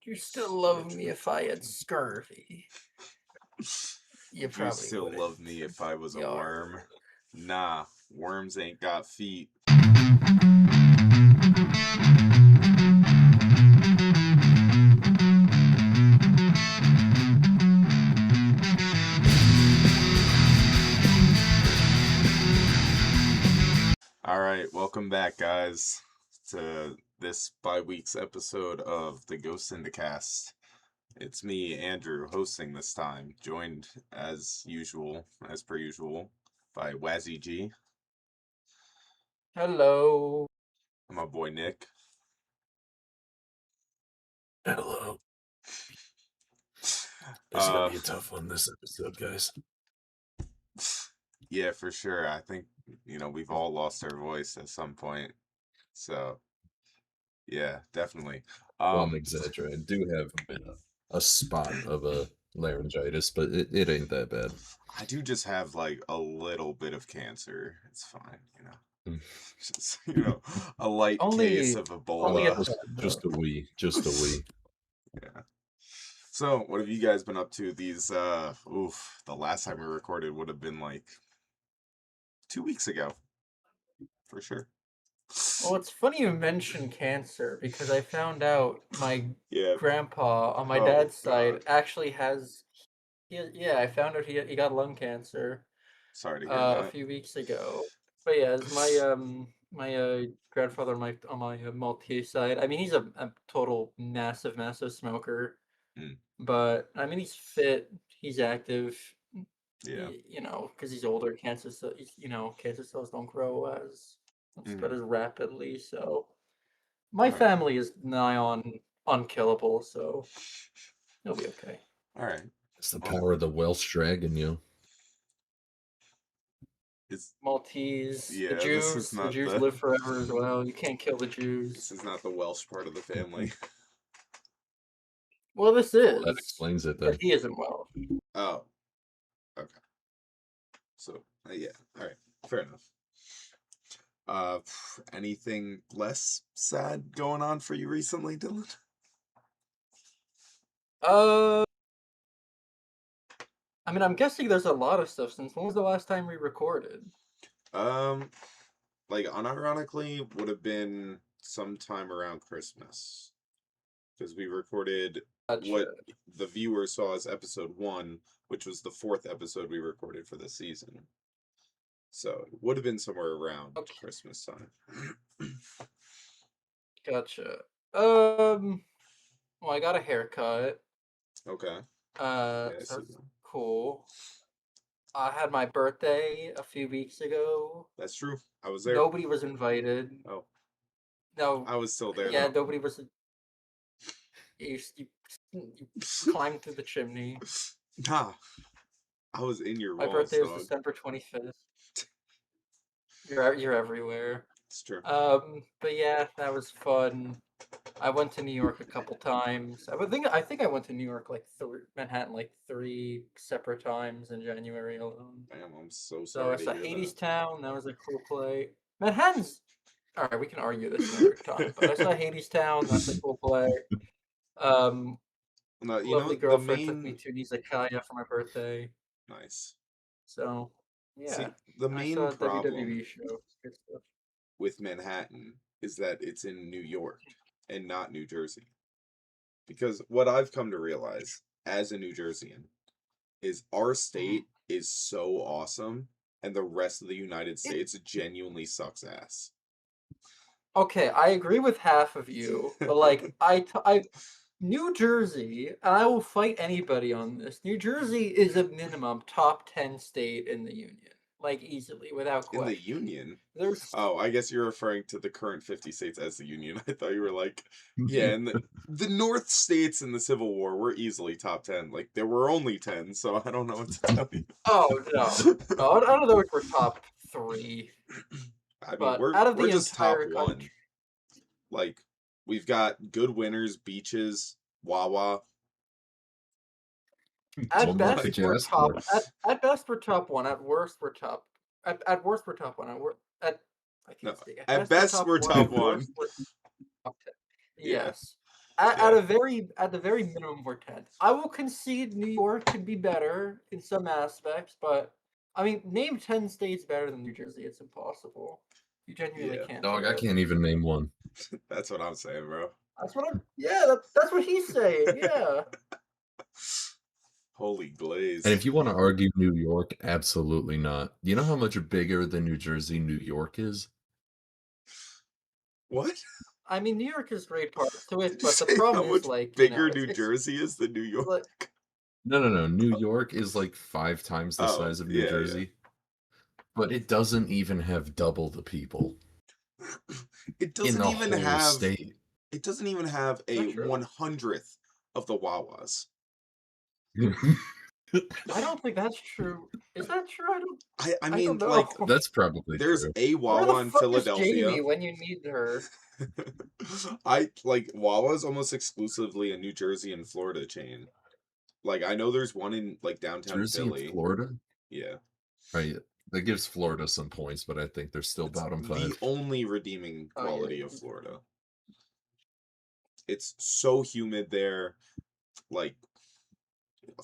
You still love me if I had scurvy. You Would you probably still wouldn't. love me if I was a Yarr. worm? Nah, worms ain't got feet. Alright, welcome back, guys, to this bi-week's episode of the Syndicast. It's me, Andrew, hosting this time, joined as per usual, by Wazzy G Hello. and my boy Nick. Hello. This is gonna be a tough one this episode, guys. Yeah, for sure. I think, we've all lost our voice at some point. So, yeah, definitely. Well, I'm exaggerating. I do have a spot of a laryngitis, but it ain't that bad. I do just have like a little bit of cancer. It's fine, Just, a light case of Ebola. Just a wee. Yeah. So, what have you guys been up to these the last time we recorded would have been like 2 weeks ago. For sure. Well, it's funny you mention cancer because I found out my Yeah. grandpa on my dad's side actually has. I found out he got lung cancer. Sorry to hear A that. few weeks ago. But yeah, it's my grandfather on my Maltese side. I mean, he's a total massive smoker. Mm. But I mean, he's fit. He's active. Yeah. Because he's older, cancer cells don't grow as spread as rapidly. So my family is nigh on unkillable. So it'll be okay. All right. It's the power of the Welsh dragon, It's Maltese, Yeah, the Jews. The Jews live forever as well. You can't kill the Jews. This is not the Welsh part of the family. Well, this is. That explains it then. But he isn't Welsh. Oh. Okay. So, yeah. All right. Fair enough. Anything less sad going on for you recently, Dylan? I mean, I'm guessing there's a lot of stuff since when was the last time we recorded? Like unironically would have been sometime around Christmas. Because we recorded what the viewers saw as episode 1, which was the 4th episode we recorded for the season. So it would have been somewhere around Christmas time. Gotcha. Well, I got a haircut. Okay. So that's cool. I had my birthday a few weeks ago. That's true. I was there. Nobody was invited. Oh. No. I was still there. Yeah, though. nobody was. You climbed through the chimney. Nah. I was in your My walls, birthday was December 25th. You're everywhere. It's true. But yeah, that was fun. I went to New York a couple times. I think I went to New York Manhattan like 3 separate times in January alone. Damn, I'm so sorry. So I saw Hadestown. That was a cool play. Manhattan's all right. We can argue this another time. But I saw Hadestown. That's a cool play. No, lovely girlfriend took me to Nizakaya for my birthday. Nice. So yeah. See, the main I saw problem a WWE show. Good stuff. with Manhattan is that it's in New York and not New Jersey. Because what I've come to realize as a New Jerseyan is our state is so awesome and the rest of the United States genuinely sucks ass. Okay, I agree with half of you, but like New Jersey, and I will fight anybody on this. New Jersey is a minimum top 10 state in the union. Like easily, without question. In the union? Oh, I guess you're referring to the current 50 states as the union. I thought you were like, yeah, and the North states in the Civil War were easily top 10. Like, there were only 10, so I don't know what to tell you. Oh, no. I don't know if we're top 3. I mean, we're just top 1. Like, we've got good winners, beaches, Wawa. At best, we're top. At best, we're top 1. At worst, we're top. At worst, we're top 1. At best, we're top 1. Yeah. Yes. At the very minimum, we're 10th. I will concede New York could be better in some aspects, but I mean, name 10 states better than New Jersey. It's impossible. You genuinely Yeah. can't. Dog, do I it. can't even name one. That's what I'm saying, bro. That's what I'm. Yeah, that's what he's saying. Yeah. Holy glaze. And if you want to argue New York, absolutely not. You know how much bigger than New Jersey New York is? What? I mean, New York has great parts to it, Did you but the say problem how is much like bigger it's, New Jersey is than New York? like, No. New York is like 5 times the size of New yeah. Jersey. But it doesn't even have double the people It in doesn't the even whole have. state. It doesn't even have a Is that true? 100th of the Wawas. I don't think that's true. Is that true? I I mean, don't like, know. That's probably there's true. a Where Wawa the in fuck is Philadelphia. Jamie when you need her? I like Wawa's almost exclusively a New Jersey and Florida chain. Like, I know there's one in like downtown Jersey Philly. and Florida? Yeah. Right. That gives Florida some points, but I think they're still It's bottom the 5. only redeeming Oh, yeah. quality of Florida. It's so humid there. Like,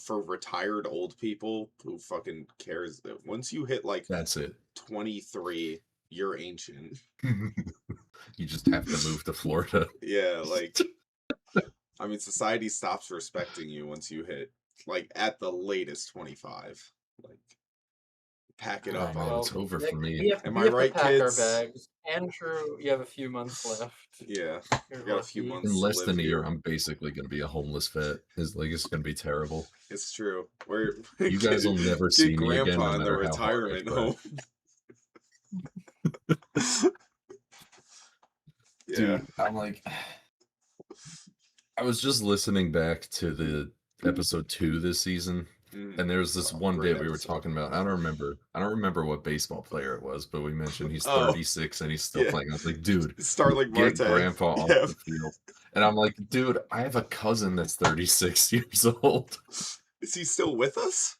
for retired old people who fucking cares that once you hit like That's it. 23, you're ancient. You just have to move to Florida. Yeah, like, I mean, society stops respecting you once you hit like at the latest 25. Like, pack it Oh, up. man, Well, it's over for Nick, me. we have, Am we I have right, to pack our kids? bags. Andrew, you have a few months left. Yeah, You're we got a few lucky. months In to less live than a year, here. I'm basically going to be a homeless vet. It's going to be terrible. It's true. We're You guys will never get see me again, grandpa no in the matter how hard I retirement try. home. Yeah. Dude, I'm like, I was just listening back to the episode 2 this season, and there's this one great bit we were episode. talking about. I don't remember what baseball player it was, but we mentioned he's Oh, 36 and he's still yeah. playing. I was like, dude, Starling get Marte. grandpa off Yeah. the field. And I'm like, dude, I have a cousin that's 36 years old. Is he still with us?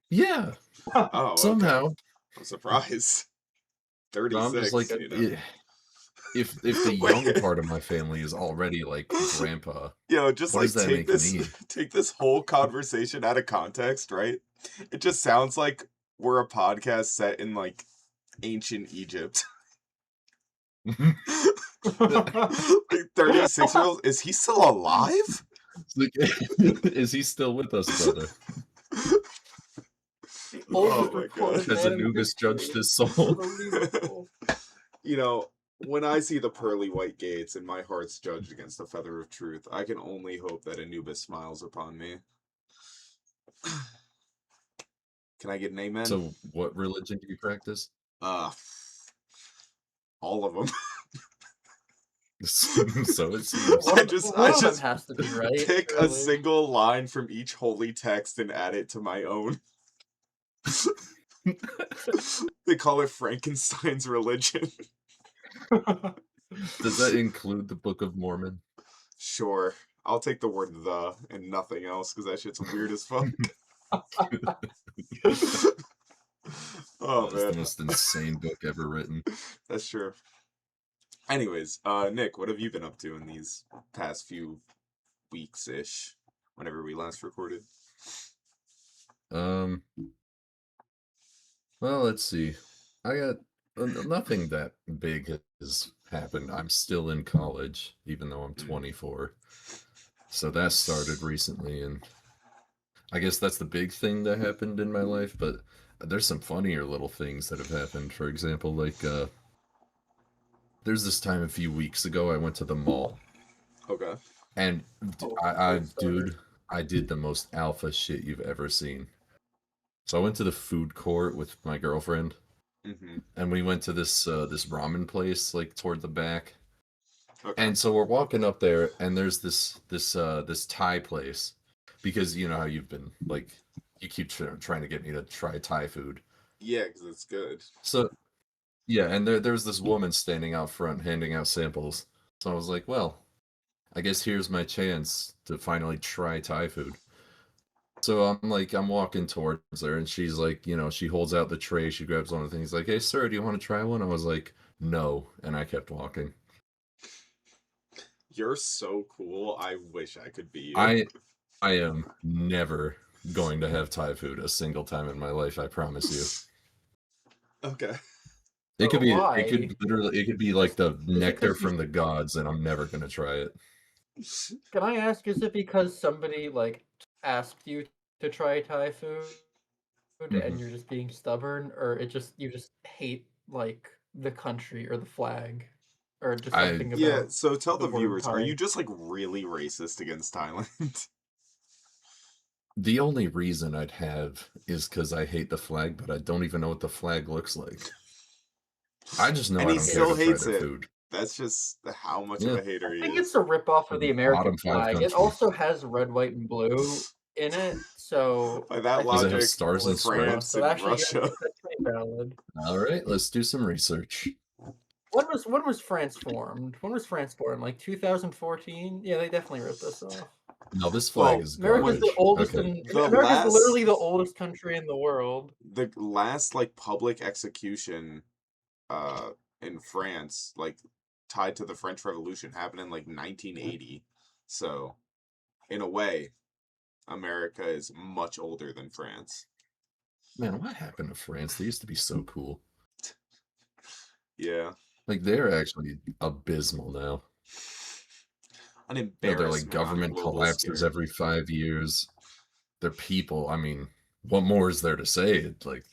Yeah, Oh, somehow. okay. I'm surprised. 36. I'm just like, you know? if the young part of my family is already like grandpa, Yo, just what like does that take make me? take this whole conversation out of context, right? It just sounds like we're a podcast set in like ancient Egypt. Like 36-year-old, is he still alive? Like, is he still with us, brother? The Oh oldest my recorded God. Has man in Anubis judged history. his soul? Unbelievable. You know, when I see the pearly white gates and my heart's judged against the feather of truth, I can only hope that Anubis smiles upon me. Can I get an amen? So, what religion do you practice? All of them. So it seems. One I of just them has to be right. pick a surely. single line from each holy text and add it to my own. They call it Frankenstein's religion. Does that include the Book of Mormon? Sure. I'll take the word the and nothing else because that shit's weird as fuck. Oh, That's the man. most insane book ever written. That's true. Anyways, Nick, what have you been up to in these past few weeks-ish, whenever we last recorded? Well, let's see. I got nothing that big has happened. I'm still in college, even though I'm 24. So that started recently, and I guess that's the big thing that happened in my life, but there's some funnier little things that have happened. For example, like, there's this time a few weeks ago, I went to the mall. Okay. And dude, I did the most alpha shit you've ever seen. So I went to the food court with my girlfriend, and we went to this ramen place like toward the back. Okay. And so we're walking up there, and there's this Thai place, because you know how you've been like, you keep trying to get me to try Thai food. Yeah, because it's good. So yeah, and there's this woman standing out front handing out samples. So I was like, well, I guess here's my chance to finally try Thai food. So I'm walking towards her, and she's like, you know, she holds out the tray, she grabs one of the things, like, hey, sir, do you want to try one? I was like, no, and I kept walking. You're so cool. I wish I could be you. I am never going to have Thai food a single time in my life, I promise you. Okay. It could Why? it could be like the nectar because from the gods, and I'm never gonna try it. Can I ask, is it because somebody like asked you to try Thai food and you're just being stubborn, or you just hate like the country or the flag, or just something Yeah, about so tell the the word viewers, are Thai? you just like really racist against Thailand? The only reason I'd have is because I hate the flag, but I don't even know what the flag looks like. I just know And I he don't care still to try hates their it. food. That's just how much of Yeah. a hater I he think is. it's a ripoff of the American Bottom 5 flag. It country. also has red, white, and blue in it, so By that I think Does it have logic, it's stars and ripped off. France stripes? So and actually, Russia. that's pretty valid. All right, let's do some research. When was France formed? When was France formed? Like 2014? Yeah, they definitely ripped us off. No, this flag is America's garbage. the oldest Okay. America's literally the oldest country in the world. The last like public execution in France, like tied to the French Revolution, happened in like 1980. So, in a way, America is much older than France. Man, what happened to France? They used to be so cool. Yeah. Like, they're actually abysmal now. An You know, their like embarrassment on a government global collapses scale. every 5 years. Their people, I mean, what more is there to say? It's like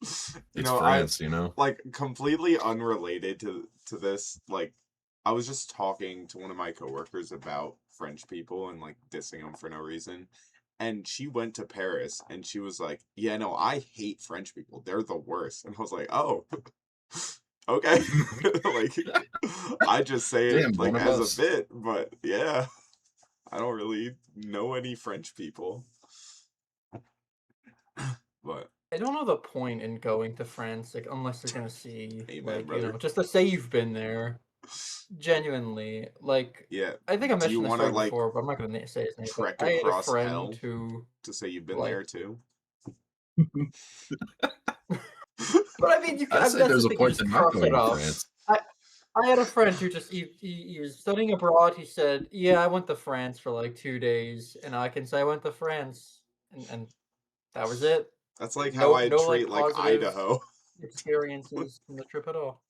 it's France, you know? like completely unrelated to this, like I was just talking to one of my coworkers about French people and like dissing them for no reason. And she went to Paris and she was like, "Yeah, no, I hate French people. They're the worst." And I was like, "Oh, okay." Like I just say it Damn, like one of as us. a bit, but yeah, I don't really know any French people. But I don't know the point in going to France, like unless you're gonna see, amen, like, brother. just to say you've been there. Genuinely, like, Yeah. I think I Do you mentioned this want to story like before, but I'm not gonna say his name. But trek I had a across friend hell who, to say you've been like, there too? but I mean, I say that's the there's a thing. You point just to not cross going it to off. France. I had a friend who just he was studying abroad. He said, "Yeah, I went to France for like 2 days," and I can say I went to France, and that was it. That's like how No, I no, like treat like positive Idaho. experiences from the trip at all.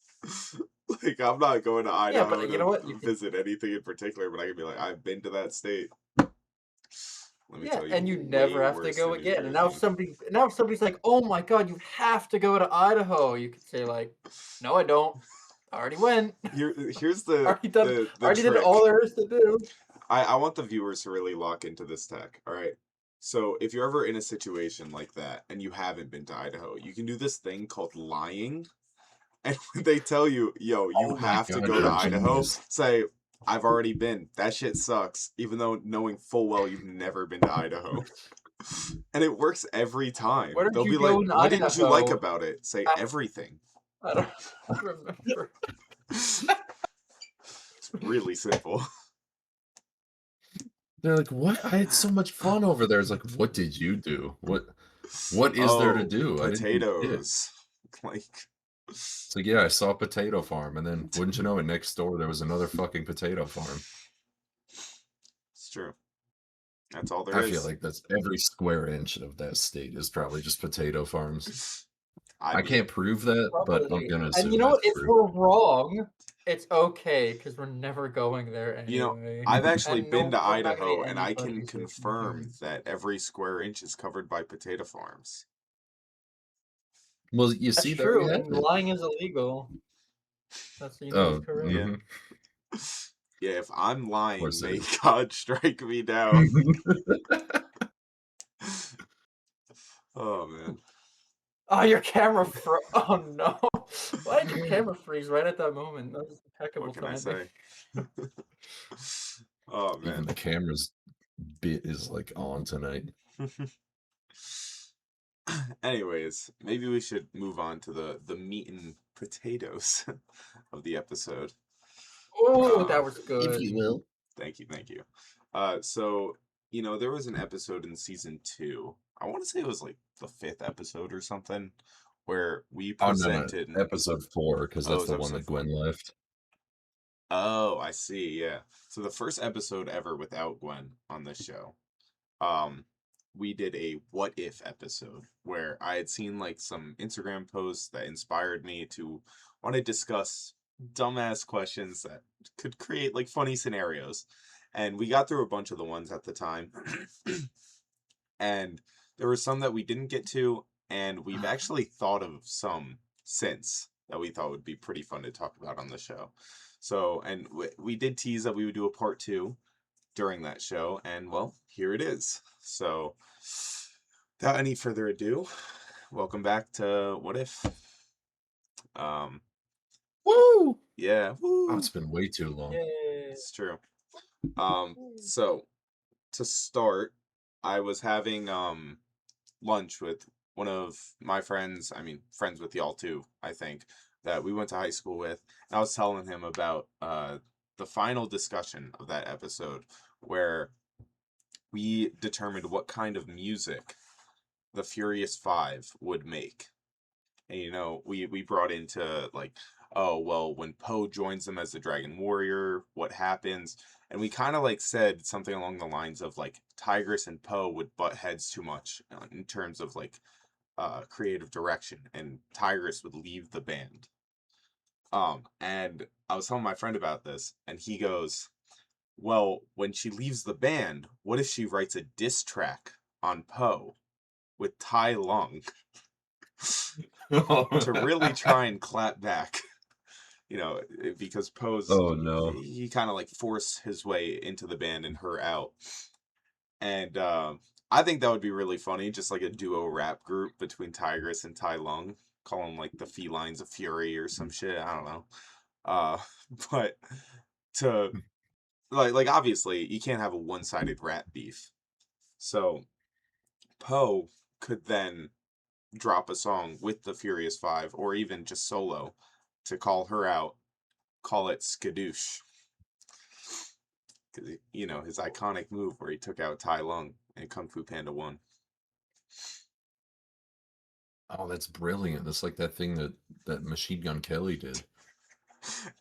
Like I'm not going to Yeah, Idaho but you know to what? You could, visit anything in particular, but I can be like, I've been to that state. Let me yeah, tell you, and you way never have to worse go than New again. And Jersey. now if somebody's like, "Oh my God, you have to go to Idaho," you could say like, "No, I don't. I already went. Here's the Already done. the Already did trick. all there is to do." I want the viewers to really lock into this tech. All right. So if you're ever in a situation like that and you haven't been to Idaho, you can do this thing called lying. And when they tell you, yo, you Oh my have to God, go you're to a Idaho, genius. say, I've already been. That shit sucks, even though knowing full well you've never been to Idaho. And it works every time. Where did They'll you be like, go in what didn't you like Idaho? about it? Say I, everything. I don't remember. It's really simple. They're like, what? I had so much fun over there. It's like, what did you do? What is there to do? I didn't do shit. Potatoes. Like It's like, yeah, I saw a potato farm, and then wouldn't you know it, next door there was another fucking potato farm. it's true. That's all there I is. feel like that's every square inch of that state is probably just potato farms. I mean, can't prove that, but I'm Probably. gonna And assume you know what? that's If true. we're wrong, it's okay because we're never going there anyway. I've actually And been no, to we're not gonna Idaho, get and I can anybody's confirm opinions. that every square inch is covered by potato farms. Well, you That's see, there we true, have and it. lying is illegal. That's Oh, correct. Yeah. Yeah, if I'm lying, course it may is. God strike me down. Oh man. Oh, your camera oh no! Why did your camera freeze right at that moment? That was impeccable What can I timing. say? Oh Even man. the camera's bit is like on tonight. Anyways, maybe we should move on to the meat and potatoes of the episode. Oh, that was good. If you will. Thank you. So, there was an episode in season 2. I want to say it was like the 5th episode or something, where we Oh, no, presented. episode 4, because Oh, it that's was the one episode that 4. Gwen left. Oh, I see. Yeah. So the first episode ever without Gwen on this show, um, we did a what if episode where I had seen like some Instagram posts that inspired me to want to discuss dumbass questions that could create like funny scenarios. And we got through a bunch of the ones at the time. And there were some that we didn't get to, and we've actually thought of some since that we thought would be pretty fun to talk about on the show. So, and we did tease that we would do a part 2 during that show, and well, here it is. So, without any further ado, welcome back to What If. Um, Woo! yeah, Oh, woo, it's been way too long. Yay. it's true. So to start, I was having lunch with one of my friends, I mean, friends with y'all too, I think, that we went to high school with. And I was telling him about the final discussion of that episode where we determined what kind of music the Furious Five would make. And we brought into like, oh well, when Poe joins them as the Dragon Warrior, what happens? And we kind of like said something along the lines of like Tigress and Poe would butt heads too much in terms of like creative direction, and Tigress would leave the band. And I was telling my friend about this, and he goes, well, when she leaves the band, what if she writes a diss track on Poe with Tai Lung to really try and clap back? Because Poe's, Oh no. he kind of like forced his way into the band and her out. And I think that would be really funny, just like a duo rap group between Tigress and Tai Lung, call them like the Felines of Fury or some shit. I don't know. Uh, but to like obviously you can't have a one-sided rap beef. So Poe could then drop a song with the Furious Five, or even just solo, to call her out. Call it Skadoosh. Because, his iconic move where he took out Tai Lung in Kung Fu Panda 1. Oh, that's brilliant. That's like that thing that Machine Gun Kelly did.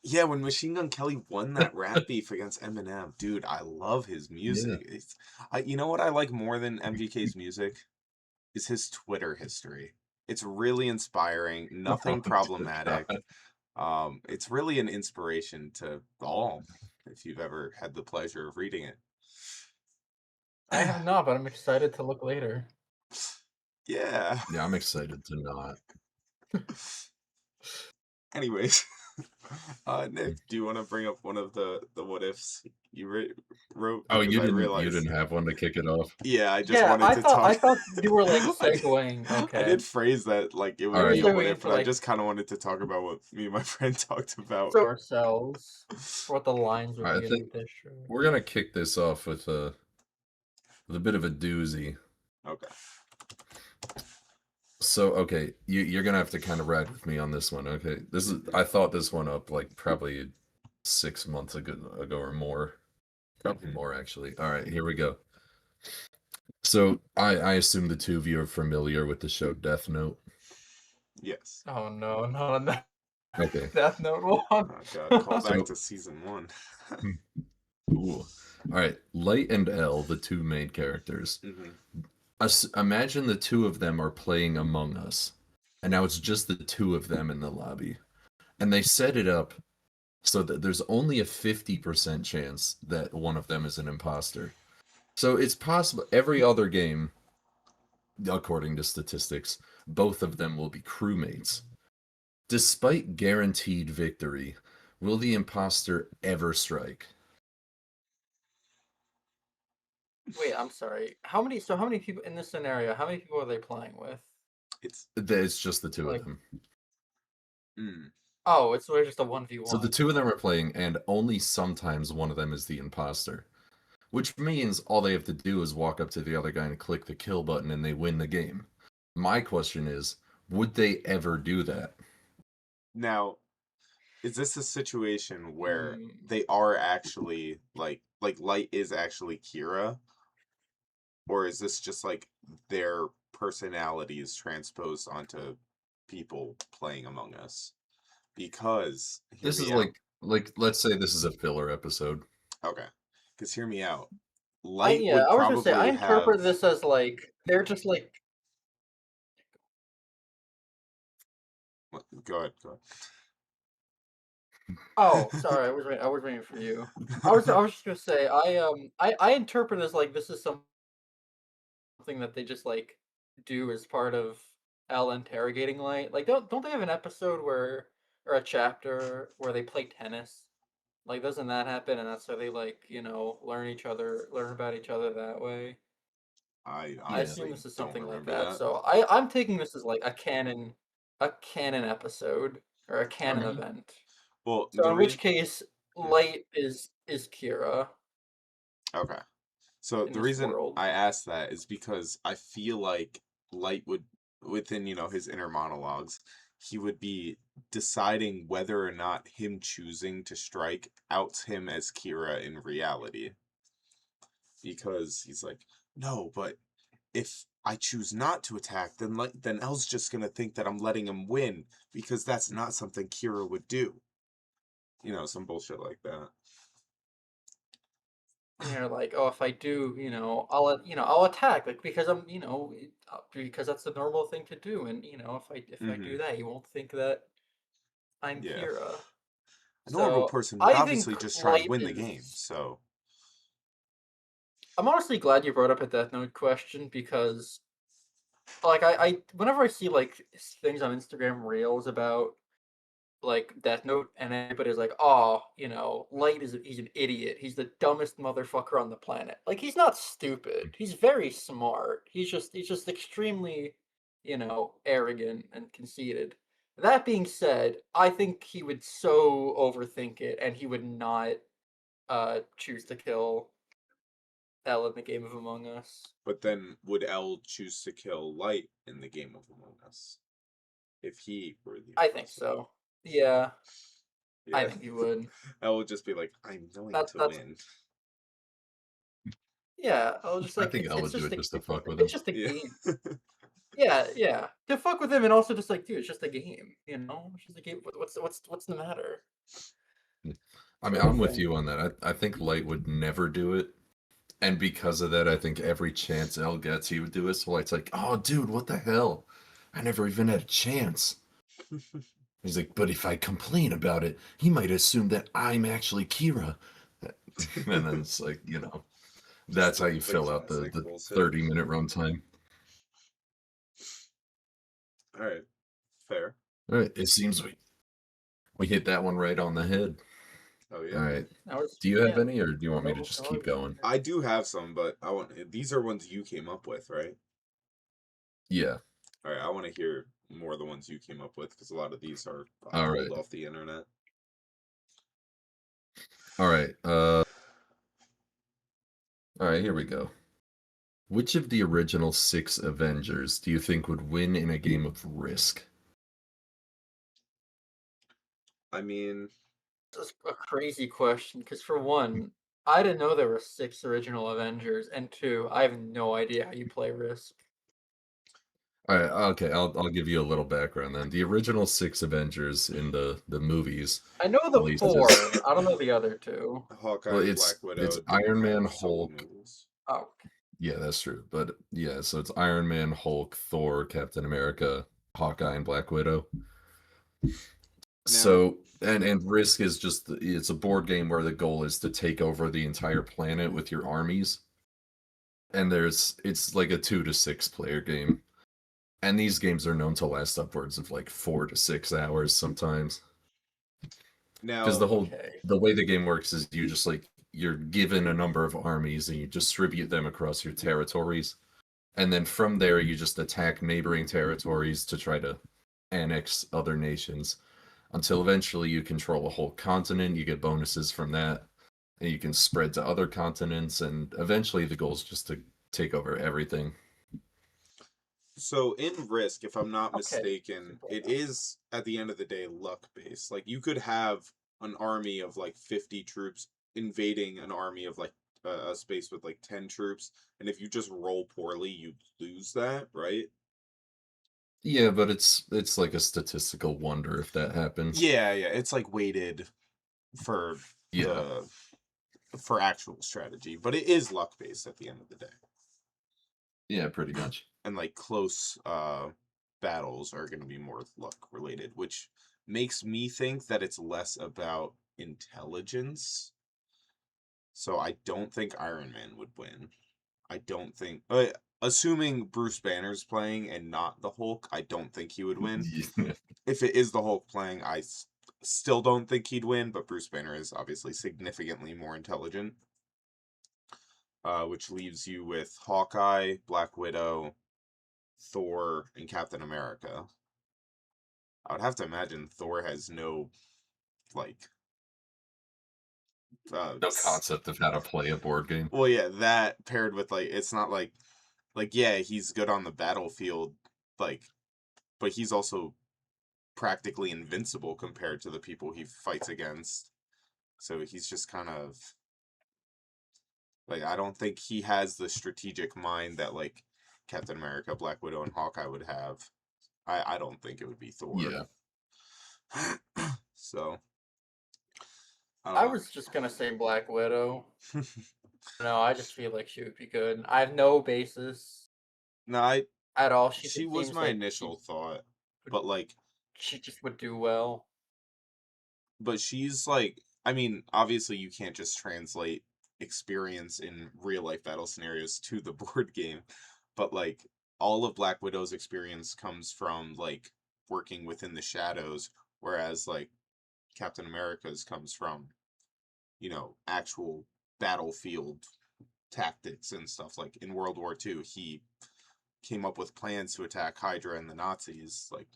Yeah, when Machine Gun Kelly won that rap beef against Eminem, dude, I love his music. You know what I like more than MGK's music? Is his Twitter history. It's really inspiring, nothing problematic. It's really an inspiration to all, if you've ever had the pleasure of reading it. I have not, but I'm excited to look later. Yeah. Yeah, I'm excited to not. Anyways, Nick, do you want to bring up one of the what ifs you wrote? Oh, Because you I didn't realized. have one to kick it off? Yeah, I just Yeah, wanted to I talk. thought you were like I did- segueing. I Okay. did phrase that like it would Alright. be a what Segueing if, to, but I like- just kind of wanted to talk about what me and my friend talked about. So ourselves, what the lines would I be in think this show. we're gonna kick this off with a bit of a doozy. Okay. So okay, you're gonna have to kind of ride with me on this one. Okay, I thought this one up like probably 6 months ago or more, probably more actually. All right, here we go. So I assume the two of you are familiar with the show Death Note. Yes. Oh no, not that. Okay. Death Note one. Oh god, call back So- to season 1. Cool. All right, Light and L, the two main characters. Imagine the two of them are playing Among Us, and now it's just the two of them in the lobby, and they set it up so that there's only a 50% chance that one of them is an imposter. So it's possible every other game, according to statistics, both of them will be crewmates. Despite guaranteed victory, will the imposter ever strike? Wait, I'm sorry. How many people in this scenario? How many people are they playing with? It's just the two Like- of them. Oh, it's just a 1v1. So the two of them are playing, and only sometimes one of them is the imposter. Which means all they have to do is walk up to the other guy and click the kill button, and they win the game. My question is, would they ever do that? Now, is this a situation where Hmm. they are actually like Light is actually Kira? Or is this just like their personalities transposed onto people playing Among Us? Because This hear is me out. like Like, let's say this is a filler episode. Okay, because hear me out. I Light yeah, would I was gonna say I probably have. interpret this as like they're just like Go ahead. Go oh, sorry, I was waiting for you. I was just gonna say I interpret as like this is something that they just like do as part of L interrogating Light. Like don't they have an episode where or a chapter where they play tennis? Like doesn't that happen and that's how they like, learn about each other that way? I I assume honestly this is don't something like remember that. that. So I'm taking this as like a canon episode or a canon Okay. event. Well, So the in which reason. case Light is Kira Okay. So in the this reason world. I asked that is because I feel like Light would, within, his inner monologues, he would be deciding whether or not him choosing to strike outs him as Kira in reality. Because he's like, no, but if I choose not to attack, then El's just gonna think that I'm letting him win because that's not something Kira would do. Some bullshit like that. And you're like, oh, if I do, I'll attack, like because because that's the normal thing to do, and if I Mm-hmm. do that, you won't think that I'm Yeah. Kira. A normal So person would I think obviously just try and Light win the game, is. so. I'm honestly glad you brought up a Death Note question because, like, I whenever I see like things on Instagram Reels about like Death Note, and everybody's like, "Oh, Light he's an idiot. He's the dumbest motherfucker on the planet." Like he's not stupid. He's very smart. He's just extremely, arrogant and conceited. That being said, I think he would so overthink it, and he would not choose to kill L in the game of Among Us. But then would L choose to kill Light in the game of Among Us if he were the I think imposter? so. Yeah, I Yeah. think he would. L would just be like, I'm going That's to that's win. yeah. I was just I like think I it's would do just it a just to fuck with it's him. just a Yeah. game. Yeah, yeah. To fuck with him and also just like, dude, it's just a game, It's just a game. What's the matter? I mean, Sort of I'm with thing. you on that. I think Light would never do it. And because of that, I think every chance L gets, he would do it. So Light's like, oh, dude, what the hell? I never even had a chance. He's like, but if I complain about it, he might assume that I'm actually Kira. And then it's like, Just that's how you the fill out classic the bullshit. 30-minute runtime. All right, fair. All right, it seems we hit that one right on the head. Oh All yeah. right. Do you have Yeah. any, or do you want me to just keep going? I do have some, but these are ones you came up with, right? Yeah. All right, I want to hear more of the ones you came up with because a lot of these are All pulled right. off the internet. All right. All right, here we go. Which of the original 6 Avengers do you think would win in a game of Risk? I mean, This is a crazy question because for one, I didn't know there were 6 original Avengers, and two, I have no idea how you play Risk. All right, okay, I'll give you a little background then. The original 6 Avengers in the movies, I know at the least is four. I don't know the other two. Hawkeye well, and Black it's Widow did Iron Man, have solo Hulk. movies. Oh, Yeah, that's true. But yeah, so it's Iron Man, Hulk, Thor, Captain America, Hawkeye, and Black Widow. Now, So and Risk is just it's a board game where the goal is to take over the entire planet with your armies. And it's like a 2 to 6 player game. And these games are known to last upwards of like 4 to 6 hours sometimes. Because now, okay. the way the game works is you just like you're given a number of armies and you distribute them across your territories. And then from there you just attack neighboring territories to try to annex other nations until eventually you control a whole continent, you get bonuses from that, and you can spread to other continents, and eventually the goal is just to take over everything. so in Risk, if I'm not Okay. mistaken, it is at the end of the day luck based. Like you could have an army of like 50 troops invading an army of like a space with like 10 troops, and if you just roll poorly, you lose that, right? Yeah, but it's like a statistical wonder if that happens. Yeah, yeah, it's like weighted. for Yeah. for actual strategy, but it is luck based at the end of the day. Yeah, pretty much. And like close battles are going to be more luck related, which makes me think that it's less about intelligence. So I don't think Iron Man would win. I don't think, assuming Bruce Banner's playing and not the Hulk, I don't think he would win. If it is the Hulk playing, I still don't think he'd win, but Bruce Banner is obviously significantly more intelligent. Which leaves you with Hawkeye, Black Widow, Thor, and Captain America. I would have to imagine Thor has no, like, No concept of how to play a board game. well, yeah, that paired with, like, it's not like, yeah, he's good on the battlefield, like, but he's also practically invincible compared to the people he fights against. So he's just kind of, like, I don't think he has the strategic mind that, like, Captain America, Black Widow, and Hawkeye would have. I don't think it would be Thor. Yeah. So I was just gonna say Black Widow. No, I just feel like she would be good. I have no basis no, at all. she was my initial thought, but like she just would do well. but she's like, I mean, obviously you can't just translate experience in real life battle scenarios to the board game, but like all of Black Widow's experience comes from like working within the shadows, whereas like Captain America's comes from, actual battlefield tactics and stuff. Like in World War II, he came up with plans to attack Hydra and the Nazis. Like,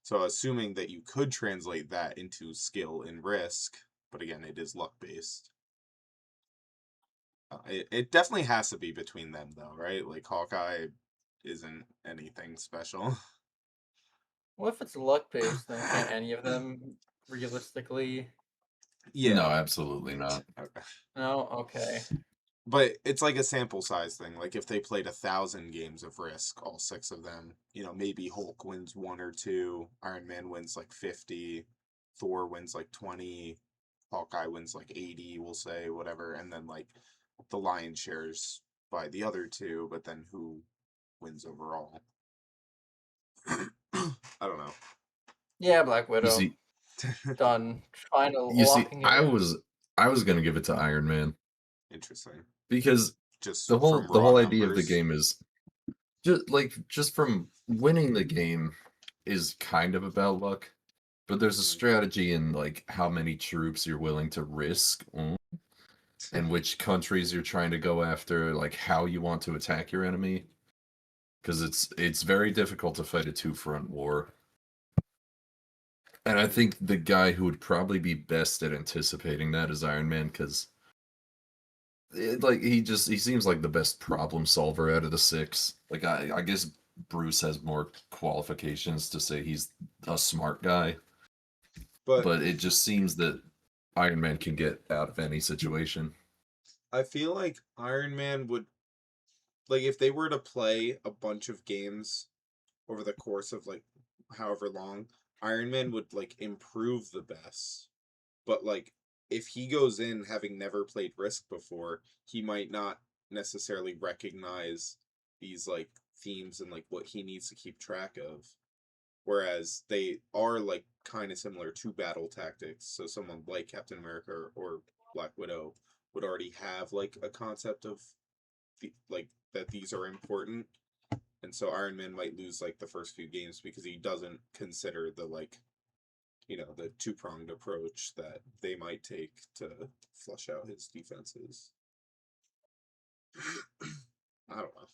so assuming that you could translate that into skill and risk, but again, it is luck based. It definitely has to be between them, though, right? Like Hawkeye isn't anything special. What if it's luck based? Then can't any of them realistically? Yeah. No, absolutely not. Okay. No. Okay. But it's like a sample size thing. Like if they played 1,000 games of Risk, all 6 of them, maybe Hulk wins 1 or 2, Iron Man wins like 50, Thor wins like 20, Hawkeye wins like 80, we'll say, whatever, and then like the lion shares by the other 2, but then who wins overall? I don't know. Yeah, Black You Widow. see, Done. Final. I was gonna give it to Iron Man Interesting. because Just the from whole raw idea of the numbers. game is just from winning the game is kind of about luck, but there's a strategy in like how many troops you're willing to risk and which countries you're trying to go after, like how you want to attack your enemy, because it's very difficult to fight a two-front war. And I think the guy who would probably be best at anticipating that is Iron Man, because he seems like the best problem solver out of the 6. Like I guess Bruce has more qualifications to say he's a smart guy, but it just seems that Iron Man can get out of any situation. I feel like Iron Man would, like, if they were to play a bunch of games over the course of like however long, Iron Man would like improve the best. But like if he goes in having never played Risk before, he might not necessarily recognize these like themes and like what he needs to keep track of. Whereas they are like kind of similar to battle tactics. So someone like Captain America or Black Widow would already have like a concept of like that these are important. And so Iron Man might lose like the first few games because he doesn't consider the like the two-pronged approach that they might take to flush out his defenses. I don't know.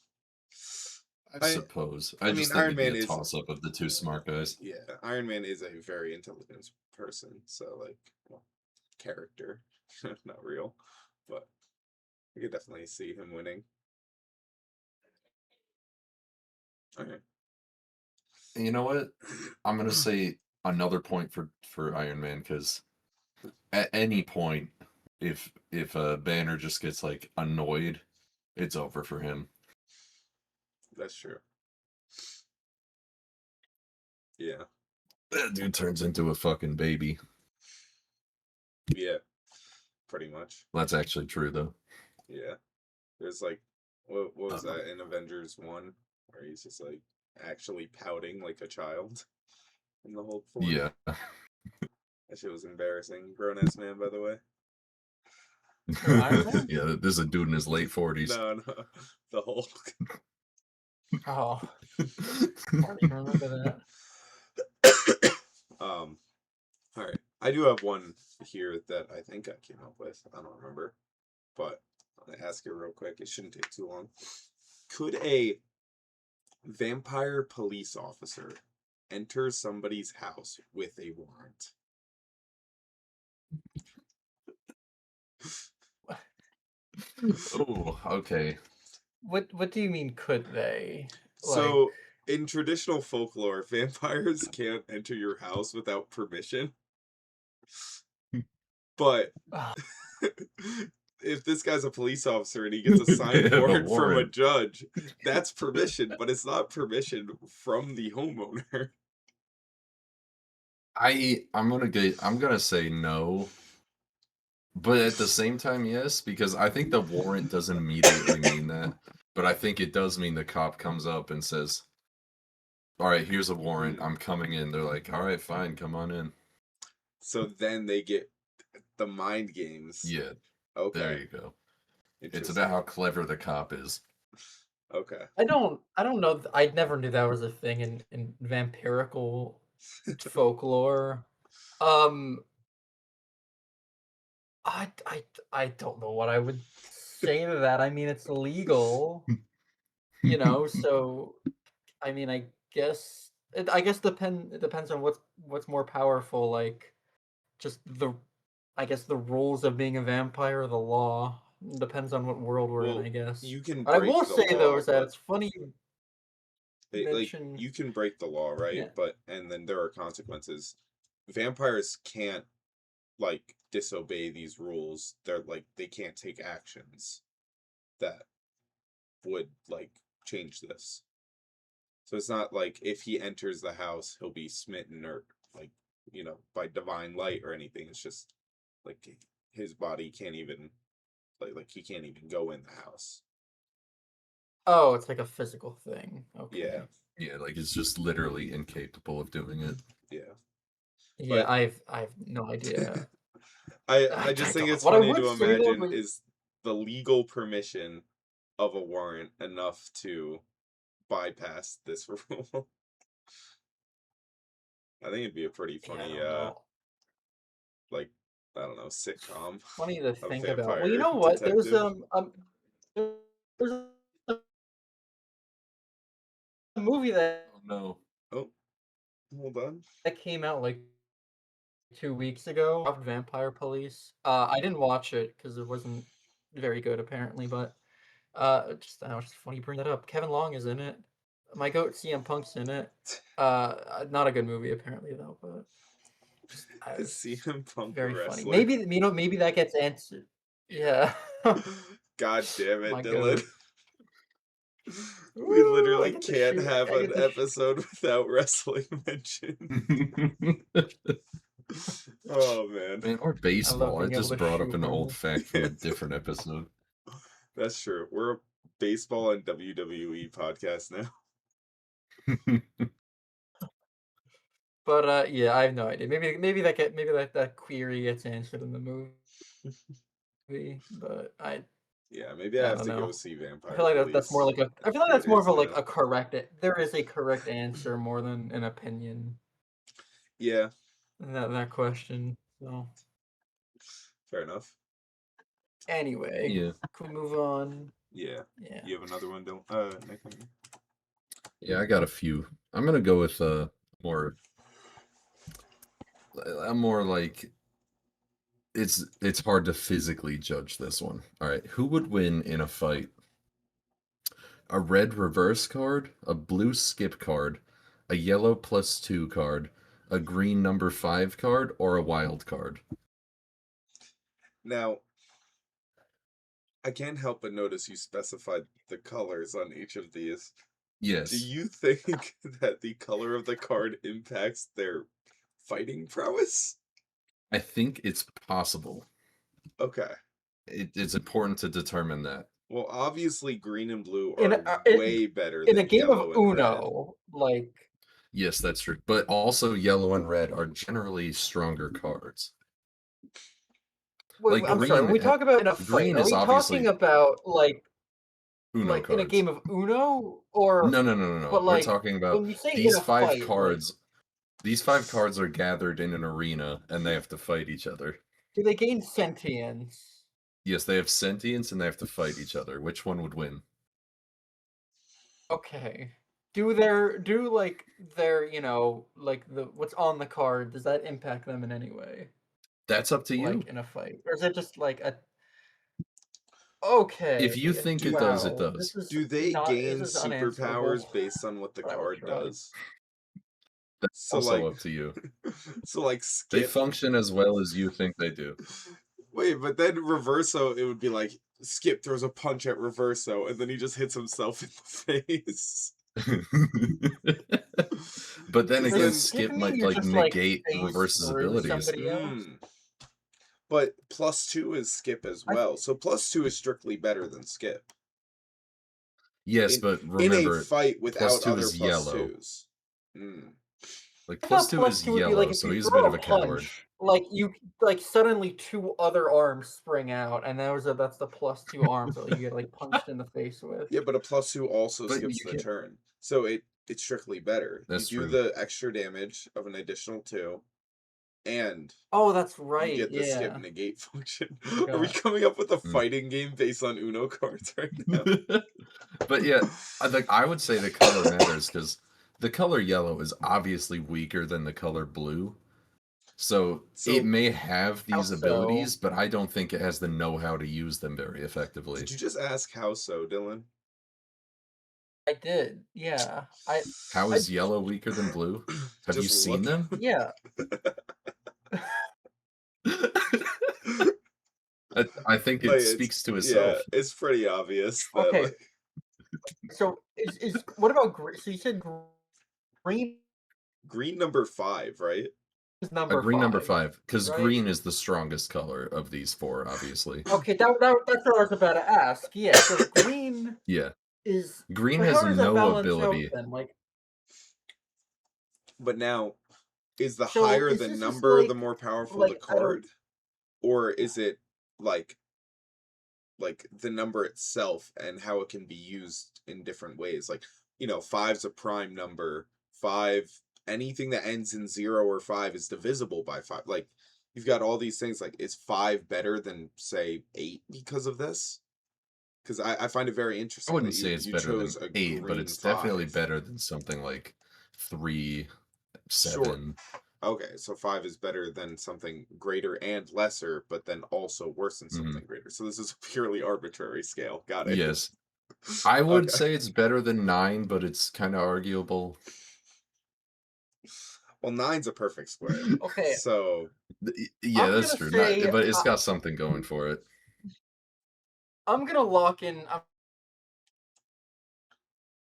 I suppose. I mean, just think Iron it'd be Man a is toss-up of the two smart guys. yeah, Iron Man is a very intelligent person, so like character, not real, but I could definitely see him winning. Okay. You know what? I'm gonna say another point for Iron Man, because at any point, if Banner just gets like annoyed, it's over for him. That's true. Yeah. That dude turns into a fucking baby. Yeah, pretty much. That's actually true, though. Yeah. There's like, what was that in Avengers 1? Where he's just like actually pouting like a child in the Hulk form. Yeah. That shit was embarrassing. Grown ass man, by the way. Iron Man? Yeah, this is a dude in his late 40s. No, the Hulk. Oh, I don't even remember that. All right. I do have one here that I think I came up with. I don't remember, but I'm gonna ask it real quick. It shouldn't take too long. Could a vampire police officer enter somebody's house with a warrant? Oh, okay. What do you mean? Could they? So, in traditional folklore, vampires can't enter your house without permission. But Like, if this guy's a police officer and he gets a They signed have a warrant from a warrant. judge, that's permission, but it's not permission from the homeowner. I'm gonna say no. But at the same time, yes, because I think the warrant doesn't immediately mean that. But I think it does mean the cop comes up and says, "All right, here's a warrant. I'm coming in." They're like, "All right, fine, come on in." So then they get the mind games. Yeah, there Okay. you go. It's Interesting. about how clever the cop is. Okay. I don't know. I never knew that was a thing in vampirical folklore. I don't know what I would say to that. I mean, it's illegal, so I mean, I guess it depends on what's more powerful, like just I guess the rules of being a vampire or the law. Depends on what world we're in, Well, I guess. you can What I break will the say though law, is that but it's funny you like mention you can break the law, right? yeah. But and then there are consequences. Vampires can't like disobey these rules. They're like they can't take actions that would like change this. So it's not like if he enters the house, he'll be smitten or like, by divine light or anything. It's just like his body can't even like he can't even go in the house. Oh, it's like a physical thing. Yeah. Okay. Yeah, like it's just literally incapable of doing it. Yeah. Yeah, But I've no idea. I just I think don't know. it's What I funny would to say though, imagine is the legal permission of a warrant enough to bypass this rule. I think it'd be a pretty yeah, I funny don't know. like I don't know, sitcom Funny to of think about. Well, you vampire know what? detective. There's a movie Oh no. Oh, hold on. that came out like 2 weeks ago called Vampire Police. I didn't watch it because it wasn't very good apparently, but just I don't know, it's just funny you bring that up. Kevin Long is in it. My goat CM Punk's in it. Not a good movie apparently though, but just Is it's CM Punk a very funny. wrestler? Maybe maybe that gets answered. Yeah. God damn My it, Dylan. goat. We Ooh, I literally get to can't shoot. have I an get to. episode without wrestling mention. Oh man. Man, or I love baseball. I being able just to brought up shoot an old randomly. fact from a different episode. That's true. We're a baseball and WWE podcast now. But yeah, I have no idea. Maybe that query gets answered in the movie, but Yeah, maybe I I have don't to go know. see I Vampire feel like that's more Police like a I in feel like that's more of theaters a like now. a correct there is a correct answer more than an opinion Yeah, in that question. So fair enough. anyway, Yeah. can we move on? Yeah. Yeah. You have another one, don't Nick? Yeah, I got a few. I'm gonna go with more like it's hard to physically judge this one. All right, who would win in a fight? A red reverse card, a blue skip card, a yellow +2 card, a green number 5 card, or a wild card? Now, I can't help but notice you specified the colors on each of these. Do Yes. you think that the color of the card impacts their fighting prowess? I think it's possible. Okay. It's important to determine that. Well, obviously, green and blue In are a, way better in a than game of yellow and red. Uno, like Yes, that's true. But also, yellow and red are generally stronger cards. Like I'm sorry. When we talk about in a fight, green are is we obviously talking about Uno like in a cards. game of Uno or? No. But We're like talking about when you say in these a five fight, like cards. These 5 cards are gathered in an arena, and they have to fight each other. do they gain sentience? Yes, they have sentience, and they have to fight each other. Which one would win? Okay. Do like their like the what's on the card? Does that impact them in any way? That's up to you. Like in a fight, or is it just like a? Okay. If you think it does, it Wow. does. This Do is they not. gain This is superpowers unanswerable. based on what the But I will card try. does? That's So also like, up to you. so like They Skip. function as well as you think they do. Wait, but then Reverso, it would be like Skip throws a punch at Reverso, and then he just hits himself in the face. But then Does again, then- Skip Doesn't mean might you're like just, negate phase Reverse's through abilities. somebody else. But +2 is Skip as well, so +2 is strictly better than Skip. Yes, but in a remember, fight without +2 other is yellow. +2s. Like I thought +2 is +2 would be like yellow, if so you he's a throw bit of a coward. punch, like you like suddenly 2 other arms spring out, and that's the +2 arms that you get like punched in the face with. Yeah, but a +2 also But skips you the can't- turn, so it's strictly better. That's you do true. the extra damage of an additional 2, and Oh, that's you right. get the skip Yeah. negate function. Forgot. Are we coming up with a Mm. fighting game based on Uno cards right now? But yeah, I would say the color matters because the color yellow is obviously weaker than the color blue. So it may have these How abilities, so? but I don't think it has the know-how to use them very effectively. Did you just ask how so, Dylan? I did. Yeah. How is yellow weaker than blue? Have you Just seen them? Yeah. I think it Like, speaks to yeah, itself. it's pretty obvious that Okay. like, So is what about green? So you said green green number 5, right? is number Green 5. number 5, because right? green is the strongest color of these 4, obviously. Okay, that's what I was about to ask. Yeah, so green Yeah. is Green but has how does that no balance ability. out then? Like, But now, is the So, higher is the this just number, the like- more powerful like, the I don't- card? Or is it like the number itself and how it can be used in different ways? Like, 5's a prime number. 5, anything that ends in 0 or 5 is divisible by 5. Like, you've got all these things. Like, is 5 better than, say, 8 because of this? Because I find it very interesting. I wouldn't that say it's you better chose than a 8, but green it's definitely 5. better than something like 3, 7. Sure. Okay, so 5 is better than something greater and lesser, but then also worse than something greater. So this is a purely arbitrary scale. Got it. Yes. I would Okay. say it's better than 9, but it's kind of arguable. Well, 9's a perfect square. Okay. So Yeah, I'm that's gonna true. say, But it's got something going for it. I'm gonna lock in. I'm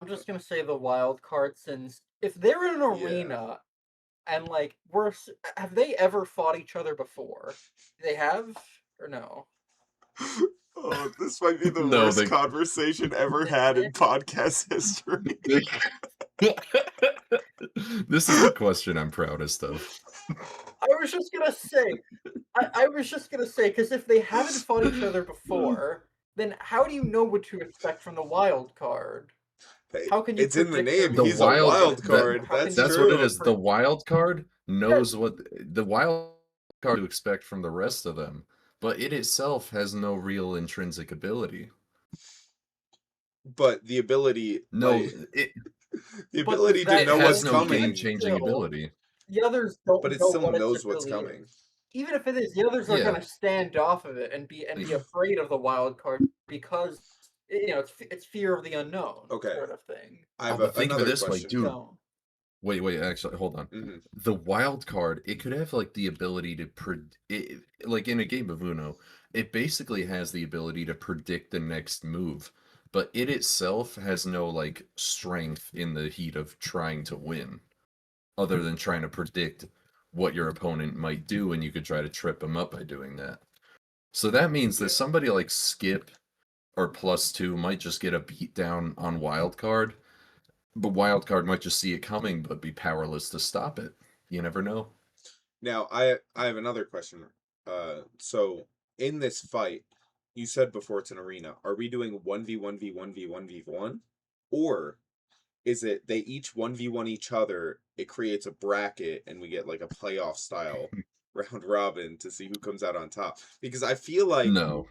just gonna say the wild card, since if they're in an Yeah. arena and like have they ever fought each other before? They have or no? oh, this might be the No, worst they- conversation ever had in podcast history. This is the question I'm proudest of. I was just gonna say, because if they haven't fought each other before, then how do you know what to expect from the wild card? How can you? It's in the predict their name. The He's wild- a wild that- card. How can That's you- That's true. what it is. The wild card knows what the wild card to expect from the rest of them, but it itself has no real intrinsic ability. But the ability, No, like, it the But ability that to it know no what's has no coming. game-changing Still- ability. The others don't But it know still what its knows what's ability coming. is. Even if it is, the others are Yeah. gonna stand off of it and be afraid of the wild card because it's fear of the unknown, Okay. sort of thing. I have But think of it another this way, question. dude. So, Wait, actually, hold on. Mhm. The wild card, it could have like the ability to like in a game of Uno, it basically has the ability to predict the next move, but it itself has no like strength in the heat of trying to win, other than trying to predict what your opponent might do, and you could try to trip them up by doing that. So that means that somebody like Skip or +2 might just get a beat down on Wildcard, but Wildcard might just see it coming but be powerless to stop it. You never know. Now, I have another question. So in this fight, you said before it's an arena. Are we doing 1v1v1v1v1, or is it they each 1v1 each other? It creates a bracket, and we get like a playoff style round robin to see who comes out on top. Because I feel like No.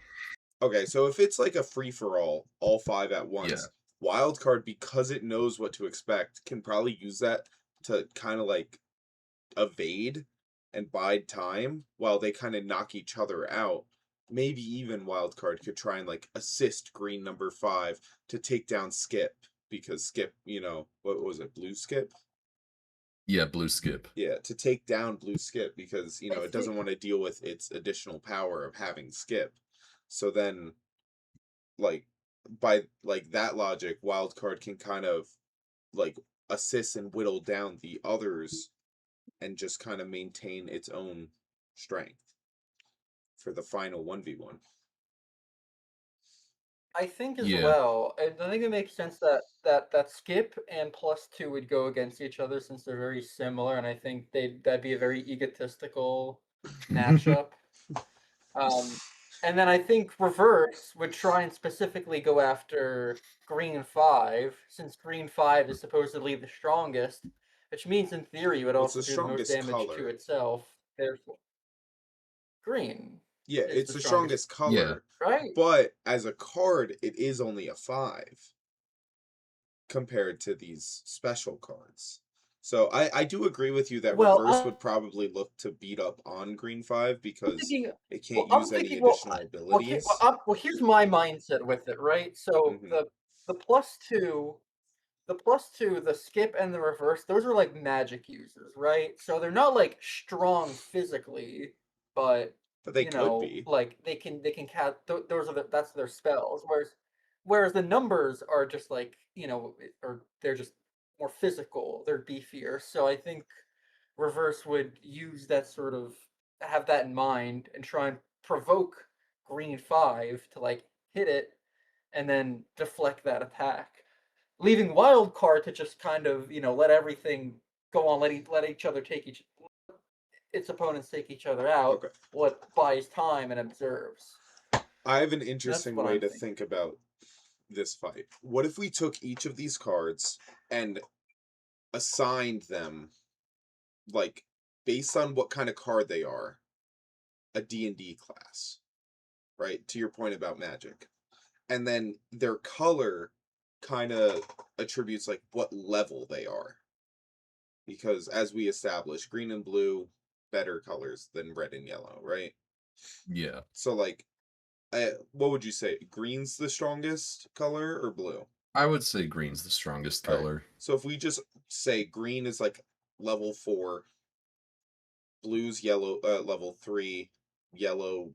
okay, so if it's like a free for all 5 at Yeah. once, Wildcard, because it knows what to expect, can probably use that to kind of like evade and bide time while they kind of knock each other out. Maybe even Wildcard could try and like assist green number 5 to take down Skip, because Skip, what was it, Blue Skip? Yeah, Blue Skip. Yeah, to take down Blue Skip, because I it doesn't think- want to deal with its additional power of having Skip. So then, like, by like that logic, Wildcard can kind of like assist and whittle down the others and just kind of maintain its own strength for the final 1v1. I think as Yeah. well. I think it makes sense that Skip and +2 would go against each other since they're very similar, and I think that'd be a very egotistical matchup. And then I think Reverse would try and specifically go after Green 5, since Green 5 is supposedly the strongest, which means in theory it would What's also the do the most strongest damage color? to itself. Therefore, green. Yeah, is it's the strongest color, right? but as a card, it is only a 5 compared to these special cards. So I do agree with you that Well, Reverse would probably look to beat up on Green 5 because thinking, it can't I'm use any thinking, additional abilities. here's my mindset with it, right? So Mhm. the +2, the Skip and the Reverse, those are like magic users, right? So they're not like strong physically, but But they could be. like they can cast. Those are that's their spells. Whereas the numbers are just like or they're just more physical. They're beefier. So I think Reverse would use that sort of have that in mind and try and provoke Green 5 to like hit it and then deflect that attack, leaving Wild Card to just kind of let everything go on, let each other take its opponents take each other out. Okay. What buys time and observes. I have an That's interesting what way I'm to thinking. think about this fight. What if we took each of these cards and assigned them, like, based on what kind of card they are, a D&D class, right? To your point about magic. And then their color kind of attributes like what level they are. Because as we established, green and blue better colors than red and yellow, right? Yeah. So like what would you say? Green's the strongest color or blue? I would say green's the strongest color. Right. So if we just say green is like level 4, blue's yellow level 3, yellow,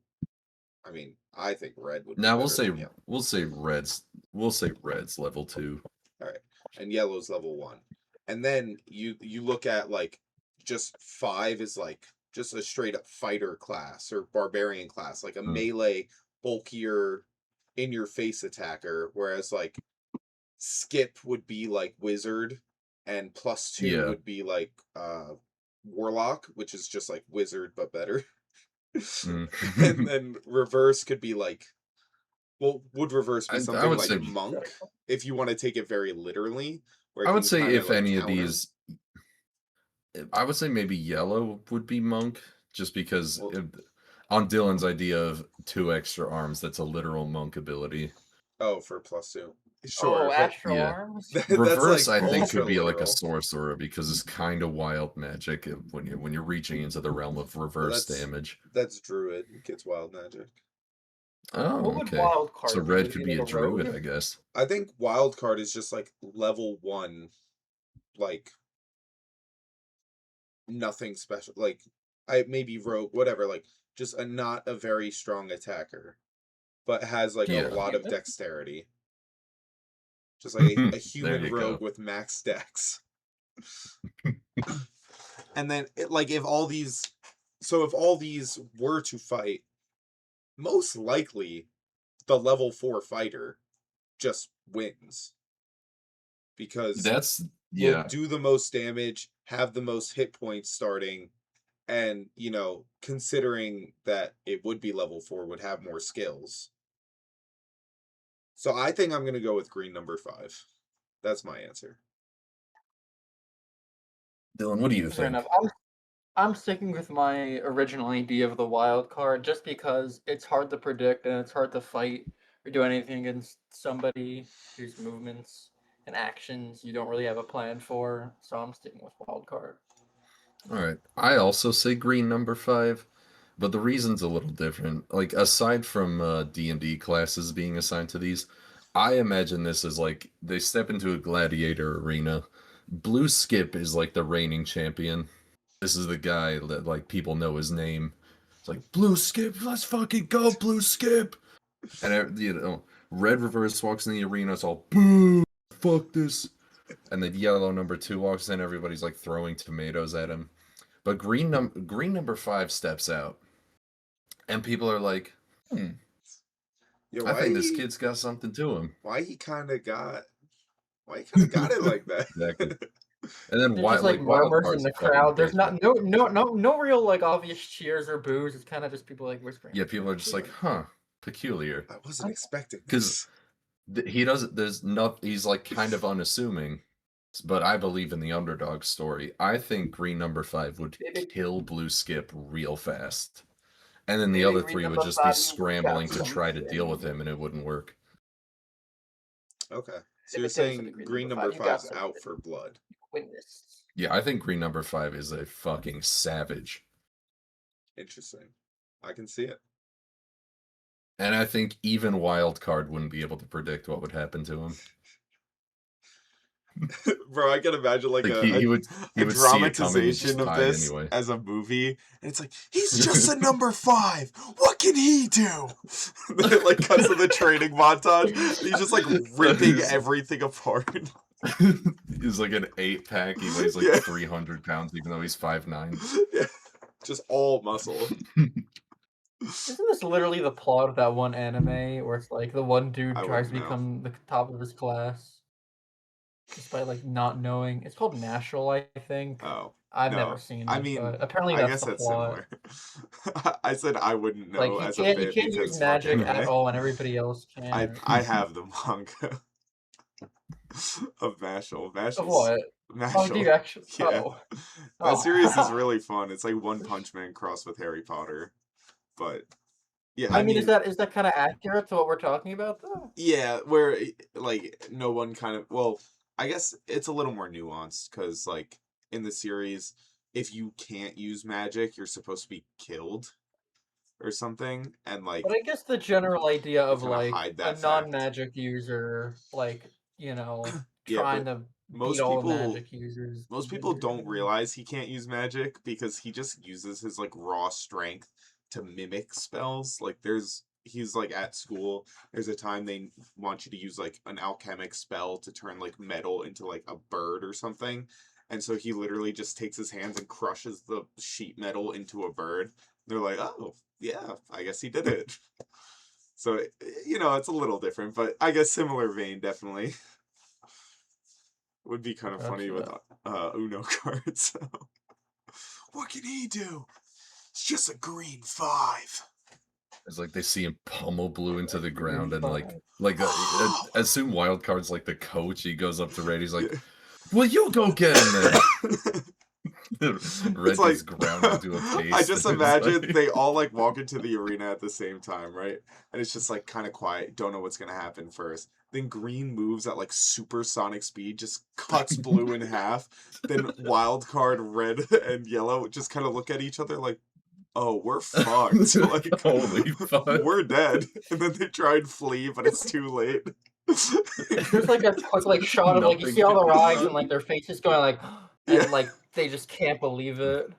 I mean, I think red would be Now better than yellow. we'll say red's level 2. All right. And yellow's level 1. And then you look at like just 5 is like just a straight up fighter class or barbarian class, like a melee, bulkier, in your face attacker, whereas like Skip would be like wizard and +2 would be like warlock, which is just like wizard but better. And then reverse could be like, well, would reverse be I something would like say monk if you want to take it very literally? Where it I would can say kinda, if like, any of counter? these I would say maybe yellow would be monk, just because Well, on Dylan's idea of 2 extra arms, that's a literal monk ability. oh, for +2. Oh, Sure, but astral Yeah. arms. that's Reverse, like I think, ultra could be like a literal. sorcerer because it's kind of wild magic when you're reaching into the realm of reverse damage. That's druid gets wild magic. Oh, What would okay. Wild So Card be? red Would could it be a like druid, rogue? I guess. I think wild card is just like level 1, like nothing special. Like I maybe rogue, whatever, like just not a very strong attacker, but has like a Yeah. lot of Human? dexterity. Just like a There human you rogue go. with max dex. And then if all these were to fight, most likely the level 4 fighter just wins. Because will do the most damage, have the most hit points starting, and considering that it would be level 4, would have more skills. So I think I'm gonna go with green number 5. That's my answer. Dylan, what do you Fair think? enough. I'm sticking with my original idea of the wild card just because it's hard to predict and it's hard to fight or do anything against somebody whose movements and actions you don't really have a plan for. So I'm sticking with wild card. All right. I also say green number 5, but the reason's a little different. Like, aside from D&D classes being assigned to these, I imagine this as like they step into a gladiator arena. Blue Skip is like the reigning champion. This is the guy that like people know his name. It's like Blue Skip, let's fucking go, Blue Skip. And Red Reverse walks in the arena. It's all boo, fuck this. And then yellow number 2 walks in. Everybody's like throwing tomatoes at him. But green number 5 steps out, and people are like, Yeah, I think this kid's got something to him. Why he kind of got it like that? Exactly. And then There's just like murmurs in the crowd. There's no real like obvious cheers or boos. It's kind of just people like whispering. Yeah, people are just like, peculiar. I wasn't expecting because he doesn't. He's like kind of unassuming. But I believe in the underdog story. I think green number 5 would kill Blue Skip real fast. And then the other 3 would just be scrambling to try to deal with him, and it wouldn't work. Okay. So you're saying green number 5's out for blood. Yeah, I think green number 5 is a fucking savage. Interesting. I can see it. And I think even Wildcard wouldn't be able to predict what would happen to him. Bro, I can imagine like he would dramatization of this anyway. As a movie, and it's like, he's just a number 5. What can he do? Then it like cuts to the training montage. He's just like ripping everything apart. He's like an 8-pack. He weighs like 300 pounds, even though he's 5'9". Yeah, just all muscle. Isn't this literally the plot of that one anime where it's like the one dude tries to become the top of his class? Despite like not knowing, it's called Natural, I think. Oh, I've never seen it. I mean, but apparently I that's guess the that's plot. similar. I said I wouldn't know like, as a bit you can't because use magic at all, and everybody else can. I have the manga of Mashal. Of what? Mashal. Oh, do you actually? Yeah. That series is really fun. It's like One Punch Man crossed with Harry Potter, but. Yeah, I mean, is that kind of accurate to what we're talking about, though? Yeah, where like no one kind of I guess it's a little more nuanced because like in the series, if you can't use magic, you're supposed to be killed or something, and like. But I guess the general idea of like a non-magic fact. User, like trying to beat all the magic users. Most people don't realize he can't use magic because he just uses his like raw strength to mimic spells. Like he's like at school, there's a time they want you to use like an alchemic spell to turn like metal into like a bird or something, and so he literally just takes his hands and crushes the sheet metal into a bird. They're like, oh yeah, I guess he did it. So it's a little different, but I guess similar vein definitely. Would be kind of funny with Uno cards. So. What can he do? It's just a green 5. It's like they see him pummel Blue into the ground, and assume Wildcard's like the coach. He goes up to Red. He's like, "Well, you go get him then." Red like, is ground into a paste. I just imagine they all like walk into the arena at the same time, right? And it's just like kind of quiet. Don't know what's gonna happen first. Then Green moves at like supersonic speed, just cuts Blue in half. Then Wildcard, Red, and Yellow just kind of look at each other like, oh, we're fucked. Like, holy fuck. We're dead. And then they try and flee, but it's too late. There's like a quick shot of like you see all their eyes and like their faces going like, and like they just can't believe it.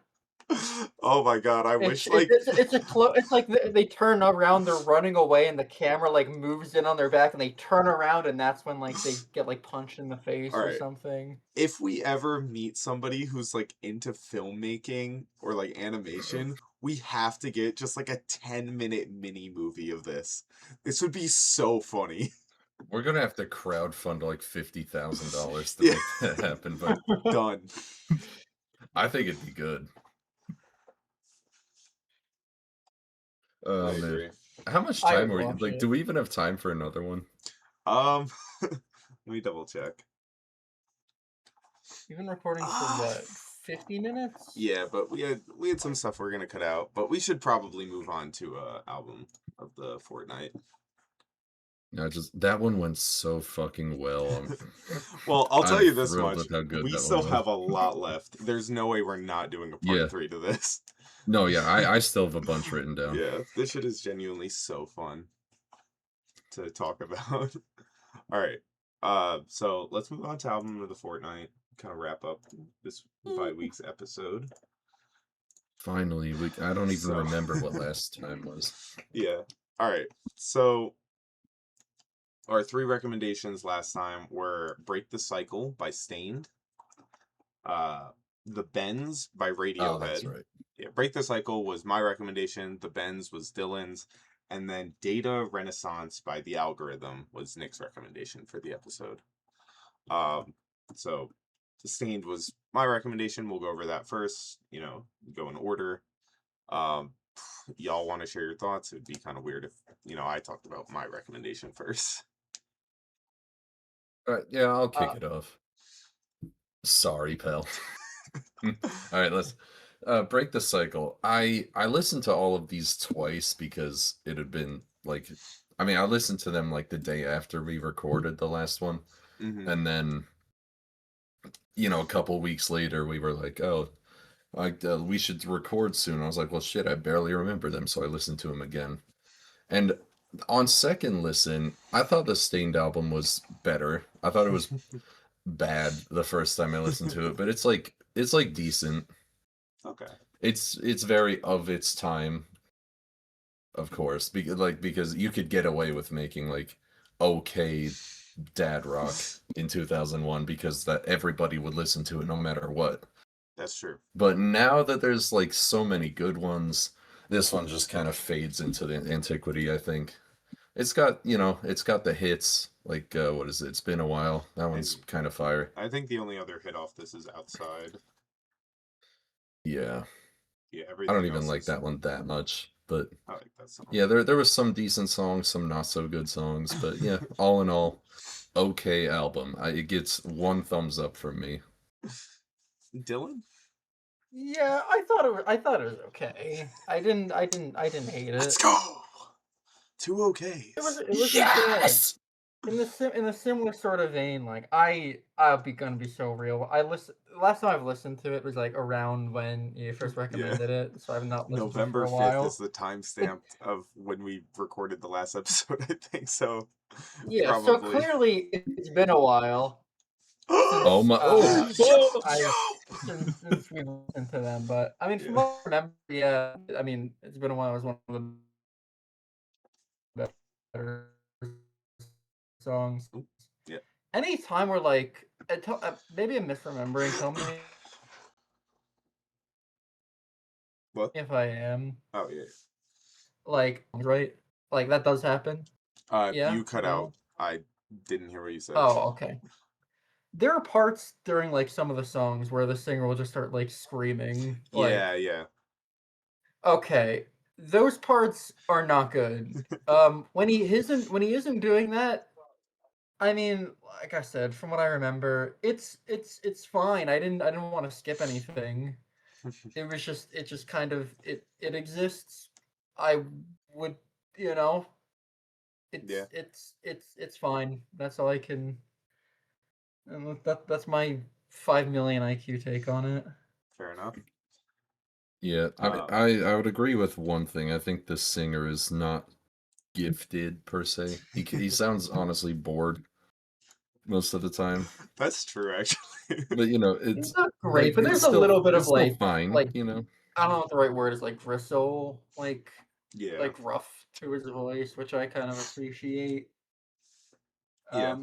Oh my god, I wish like It's like they turn around, they're running away, and the camera like moves in on their back, and they turn around, and that's when like they get like punched in the face or Alright. something. If we ever meet somebody who's like into filmmaking or like animation, we have to get just like a 10-minute mini movie of this. This would be so funny. We're gonna have to crowdfund like $50,000 to Yeah. make that happen, but Done. I think it'd be good. I Man. agree. How much I time would are we watch like? it. Do we even have time for another one? Let me double check. You've been recording for what, 50 minutes? Yeah, but we had some stuff we're gonna cut out, but we should probably move on to album of the fortnight. No, just that one went so fucking well. Well, I'll tell I'm you this thrilled much. with how good We that still one was. have a lot left. There's no way we're not doing a part Yeah. 3 to this. No, yeah, I still have a bunch written down. Yeah, this shit is genuinely so fun to talk about. All right. So let's move on to album of the fortnight. Kind of wrap up this bi-week's episode. Finally, I don't even remember what last time was. Yeah. All right. So our 3 recommendations last time were Break the Cycle by Stained, The Bends by Radiohead. Oh, that's right. Yeah, Break the Cycle was my recommendation, The Bends was Dylan's, and then Data Renaissance by The Algorithm was Nick's recommendation for the episode. So Stained was my recommendation. We'll go over that first, go in order. Y'all want to share your thoughts? It'd be kind of weird if, I talked about my recommendation first. All right, yeah, I'll kick it off. Sorry, pal. All right, let's Break the Cycle. I listened to all of these twice because it had been like, I listened to them like the day after we recorded the last one, and then a couple weeks later we were like, oh, we should record soon. I was like, well, shit, I barely remember them, so I listened to them again. And on second listen, I thought the Stained album was better. I thought it was bad the first time I listened to it, but it's like decent. Okay. It's very of its time, of course, because you could get away with making like okay dad rock in 2001 because that everybody would listen to it no matter what. That's true. But now that there's like so many good ones, this one just kind of fades into the antiquity, I think. It's got, it's got the hits, like, what is it? It's Been a While. That one's kind of fire. I think the only other hit off this is Outside. Yeah. Yeah, I don't even like that one that much, but I like that song. yeah, there was some decent songs, some not so good songs, but yeah, all in all, okay album. It gets 1 thumbs up from me. Dylan? Yeah, I thought it was okay. I didn't hate it. Let's go. 2 okays. It was Yes. In the similar sort of vein, like I'll be gonna be so real. Last time I've listened to it was like around when you first recommended it, so I've not listened November to it for a 5th while. is the timestamp of when we recorded the last episode, I think so. Yeah, probably. so clearly it's been a while. Oh my! Since we listened to them, but from what I remember, yeah, it's been a while. It was one of the better songs. Yeah. Any time where like maybe I'm misremembering something. What? If I am. Oh yeah. Like right, like that does happen. Yeah. You cut out. I didn't hear what you said. Oh, okay. There are parts during like some of the songs where the singer will just start like screaming. Yeah. Okay, those parts are not good. When he isn't doing that, like I said, from what I remember, it's fine. I didn't want to skip anything. It just kind of it exists. I would, it's fine. That's all I can. And that's my 5 million IQ take on it. Fair enough. Yeah, I would agree with one thing. I think the singer is not gifted per se. He sounds honestly bored most of the time. That's true, actually. But it's not great. like, but there's still, a little bit of fine. I don't know what the right word is, like bristle, Yeah. like rough to his voice, which I kind of appreciate. Yeah.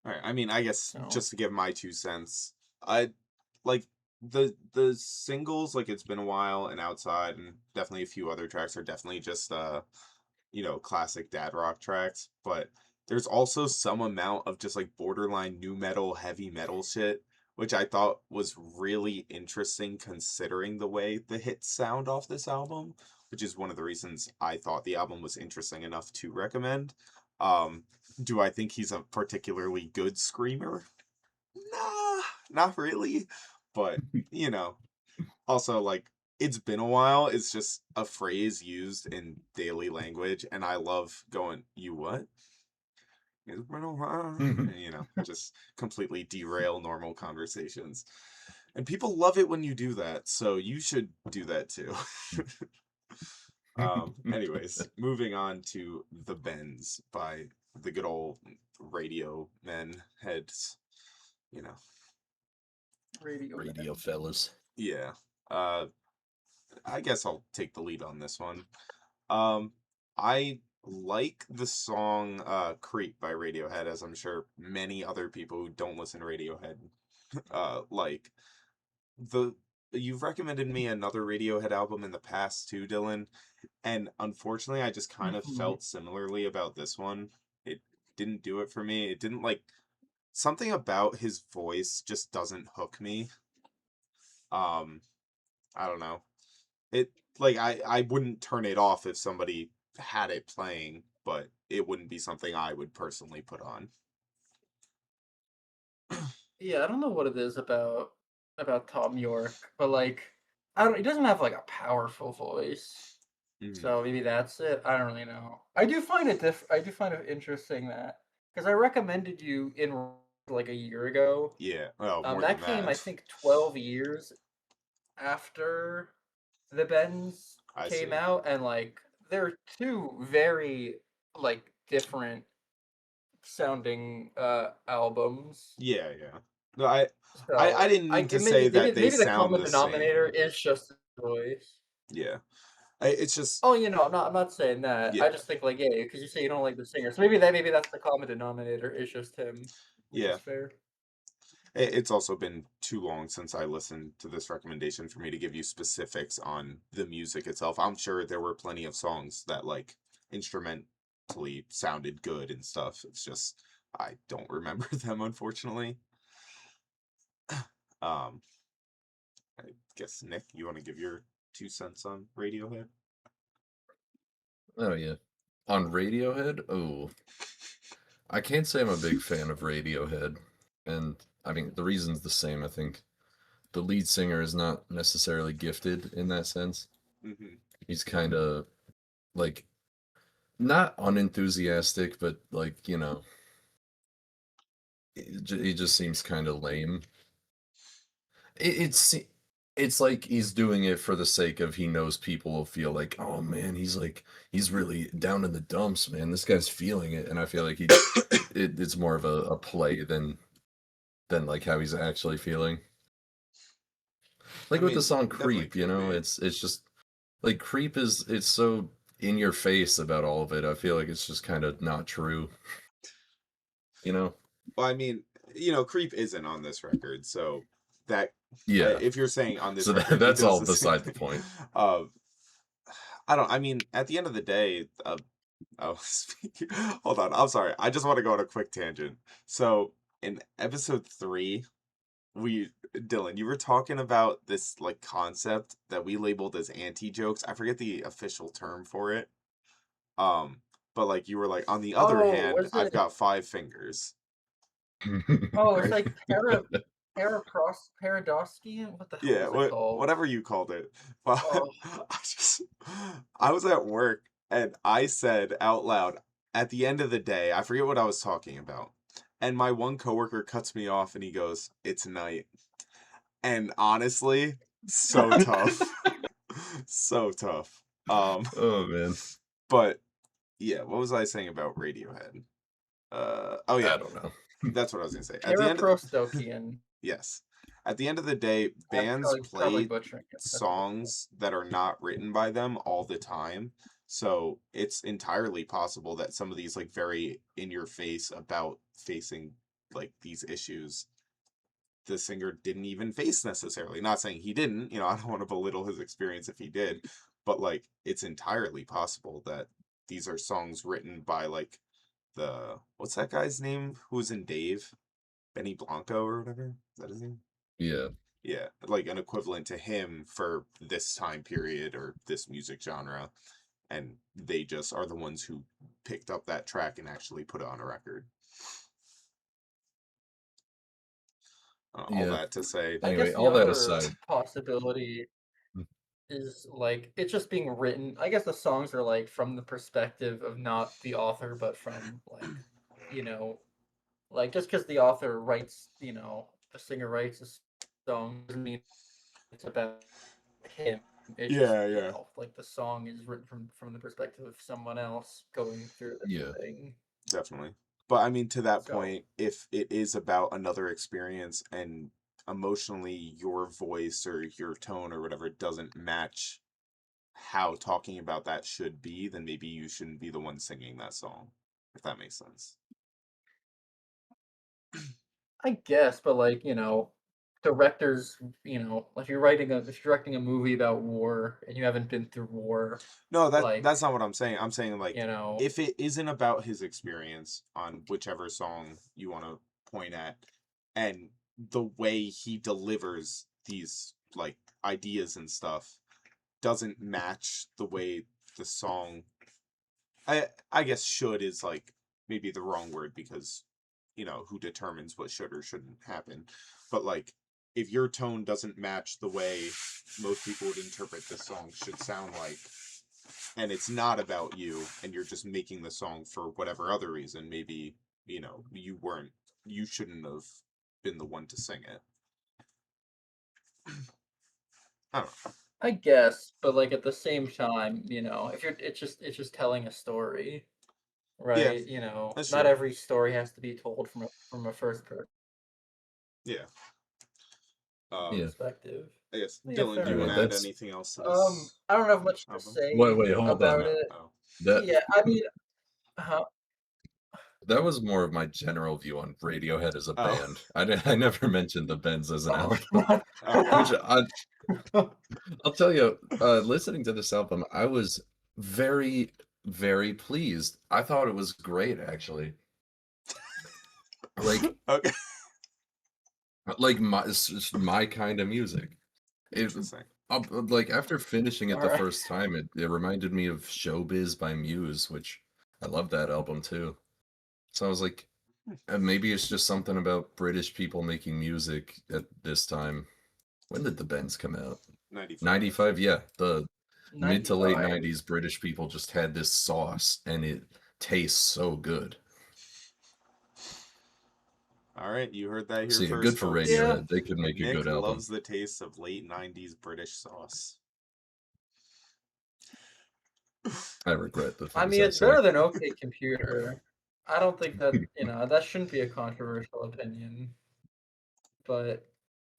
All right. I mean, I guess So just to give my 2 cents, I like the singles. Like it's been a while, and Outside, and definitely a few other tracks are definitely just classic dad rock tracks. But there's also some amount of just like borderline new metal, heavy metal shit, which I thought was really interesting considering the way the hits sound off this album, which is one of the reasons I thought the album was interesting enough to recommend. Um, do I think he's a particularly good screamer? Nah, not really. But, you know, also like it's been a while. It's just a phrase used in daily language, and I love going, "You what?" It's been a while. And, just completely derail normal conversations. And people love it when you do that, so you should do that too. Anyways, moving on to The Bends by the good old radio men heads, you know. Radio fellas. Yeah. Uh I guess I'll take the lead on this one. I like the song Creep by Radiohead, as I'm sure many other people who don't listen to Radiohead like. The You've recommended me another Radiohead album in the past too, Dylan, and unfortunately I just kind of Mhm. felt similarly about this one. It didn't do it for me. It didn't like something about his voice just doesn't hook me. Um I don't know. It like I wouldn't turn it off if somebody had it playing, but it wouldn't be something I would personally put on. Yeah, I don't know what it is about Tom York, but like I don't he doesn't have like a powerful voice. Mm, So maybe that's it. I don't really know. I do find it interesting that because I recommended you in like a year ago. yeah. Well, more than That came I that. think 12 years after the Bends I came see. out, and like they're two very like different sounding albums. Yeah, yeah. No, I So didn't I mean to maybe say that they maybe the sound common the denominator same. is just the voice. Yeah. It's just Oh, I'm not saying that. I yeah. just think like, yeah, because you say you don't like the singer, so maybe that's the common denominator. It's just him, which Yeah. is fair. It's also been too long since I listened to this recommendation for me to give you specifics on the music itself. I'm sure there were plenty of songs that like instrumentally sounded good and stuff. It's just I don't remember them unfortunately. Um, I guess Nick, you want to give your 2 cents on Radiohead? Oh yeah. On Radiohead? Oh. I can't say I'm a big fan of Radiohead. And I mean the reason's the same, I think. The lead singer is not necessarily gifted in that sense. Mm-hmm. He's kind of like not unenthusiastic, but like, he just seems kind of lame. It's it's like he's doing it for the sake of he knows people will feel like, oh man, he's really down in the dumps, man. This guy's feeling it, and I feel like it's more of a play than like how he's actually feeling. I Like with the mean, song definitely "Creep," could be. it's just like "Creep" it's so in your face about all of it. I feel like it's just kind of not true, you know? Well, I mean, Creep isn't on this record, so that Yeah. if you're saying on this So record, he that's does all the same beside the thing. point. Uh, I don't. I mean, at the end of the day, oh, hold on. I'm sorry. I just want to go on a quick tangent. So in episode 3, Dylan, you were talking about this like concept that we labeled as anti jokes. I forget the official term for it. Um, but like you were like, on the other Oh, hand, was I've it? got 5 fingers, Oh, it's right? like paradoskian. What the hell Yeah, was it called? whatever you called it. But Oh, I just I was at work and I said out loud at the end of the day, I forget what I was talking about. And my one coworker cuts me off and he goes, "It's night." And honestly, so tough. So tough. Oh man. But yeah, what was I saying about Radiohead? Oh yeah, I don't know. that's what I was gonna say. At the end of paraprostokian. yes. at the end of the day, bands probably play butchering it. songs that are not written by them all the time. So it's entirely possible that some of these like very in your face about facing like these issues the singer didn't even face necessarily. Not saying he didn't, I don't want to belittle his experience if he did, but like it's entirely possible that these are songs written by like what's that guy's name who was in Dave? Benny Blanco or whatever? Is that his name? Yeah. Yeah, like an equivalent to him for this time period or this music genre. And they just are the ones who picked up that track and actually put it on a record. All Yeah. that to say. I Anyway, guess the all that other aside, possibility is like it's just being written. I guess the songs are like from the perspective of not the author, but from like, you know, like just because the author writes, the singer writes a song doesn't mean it's about him. It's just, Yeah, yeah. like the song is written from the perspective of someone else going through this yeah. thing. Definitely. But I mean, to that So point, if it is about another experience and emotionally your voice or your tone or whatever doesn't match how talking about that should be, then maybe you shouldn't be the one singing that song, if that makes sense. I guess, but like, directors, if you're directing a movie about war and you haven't been through war, No, like, that's not what I'm saying. I'm saying like you know, if it isn't about his experience on whichever song you want to point at and the way he delivers these like ideas and stuff doesn't match the way the song I guess should is like maybe the wrong word because who determines what should or shouldn't happen, but like if your tone doesn't match the way most people would interpret this song should sound like and it's not about you and you're just making the song for whatever other reason, maybe you shouldn't have been the one to sing it. I don't know. I guess, but like at the same time, if it's just telling a story, Yeah, right? that's Not true. every story has to be told from a first person Yeah. Yeah. perspective. I guess Yeah, Dylan, fair do you want Anyway, to add enough. that's anything else to this I don't have much to album? wait, say hold about on. it. Oh. That Yeah, I mean, uh, that was more of my general view on Radiohead as a Oh. band. I never mentioned the Bends as an album. Oh. Which I'll tell you, listening to this album, I was very, very pleased. I thought it was great, actually. Like, Okay. it's just my kind of music. Interesting. Like after finishing it all the right. first time, it reminded me of Showbiz by Muse, which I love that album too. So I was like, maybe it's just something about British people making music at this time. When did the Bends come out? 95. 95, yeah. The mid to late 95. 90s British people just had this sauce and it tastes so good. All right, you heard that here So yeah, first, good for folks. Yeah. Radiohead. They could make a Nick good album. loves the taste of late 90s British sauce. I regret the I things mean, I it's say. better than OK Computer. I don't think that, that shouldn't be a controversial opinion, but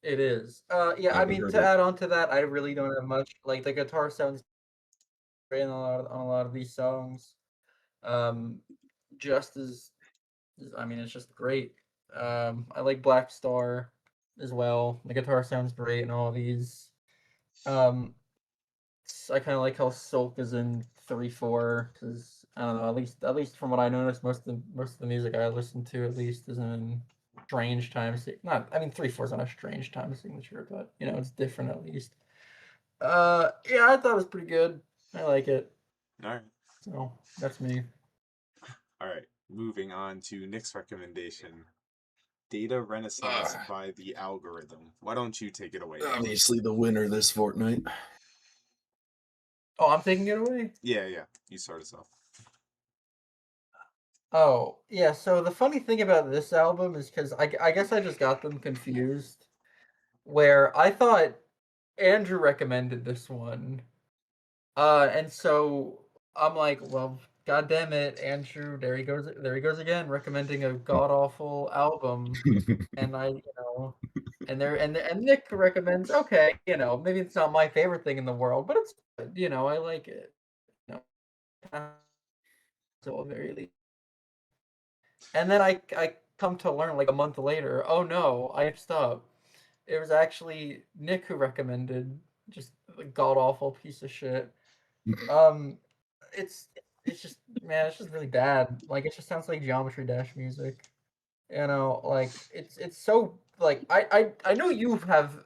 it is. Yeah, I I haven't mean, heard to it. add on to that, I really don't have much. Like, the guitar sounds great on a lot of these songs. Um, just I mean, it's just great. I like Black Star as well. The guitar sounds great in all of these. Um, I kind of like how Sulk is in 3/4 because I don't know. At least from what I noticed, most of the music I listen to at least is in strange time. Not, I mean, 3/4 is not a strange time signature, but it's different at least. Yeah, I thought it was pretty good. I like it. All right. So that's me. All right. Moving on to Nick's recommendation. Data Renaissance by the Algorithm. Why don't you take it away, Nick? Obviously the winner this fortnight. Oh, I'm taking it away? Yeah. You start us off. Oh, yeah, so the funny thing about this album is because I guess I just got them confused, where I thought Andrew recommended this one, and so I'm like, well, god damn it, Andrew, there he goes again, recommending a god-awful album, and I and Nick recommends, okay, maybe it's not my favorite thing in the world, but it's good, I like it. You so very least. And then I come to learn like a month later, oh no, I messed up. It was actually Nick who recommended just a god awful piece of shit. Um, it's it's just man, it's just really bad. Like it just sounds like Geometry Dash music. Like it's so like I know you have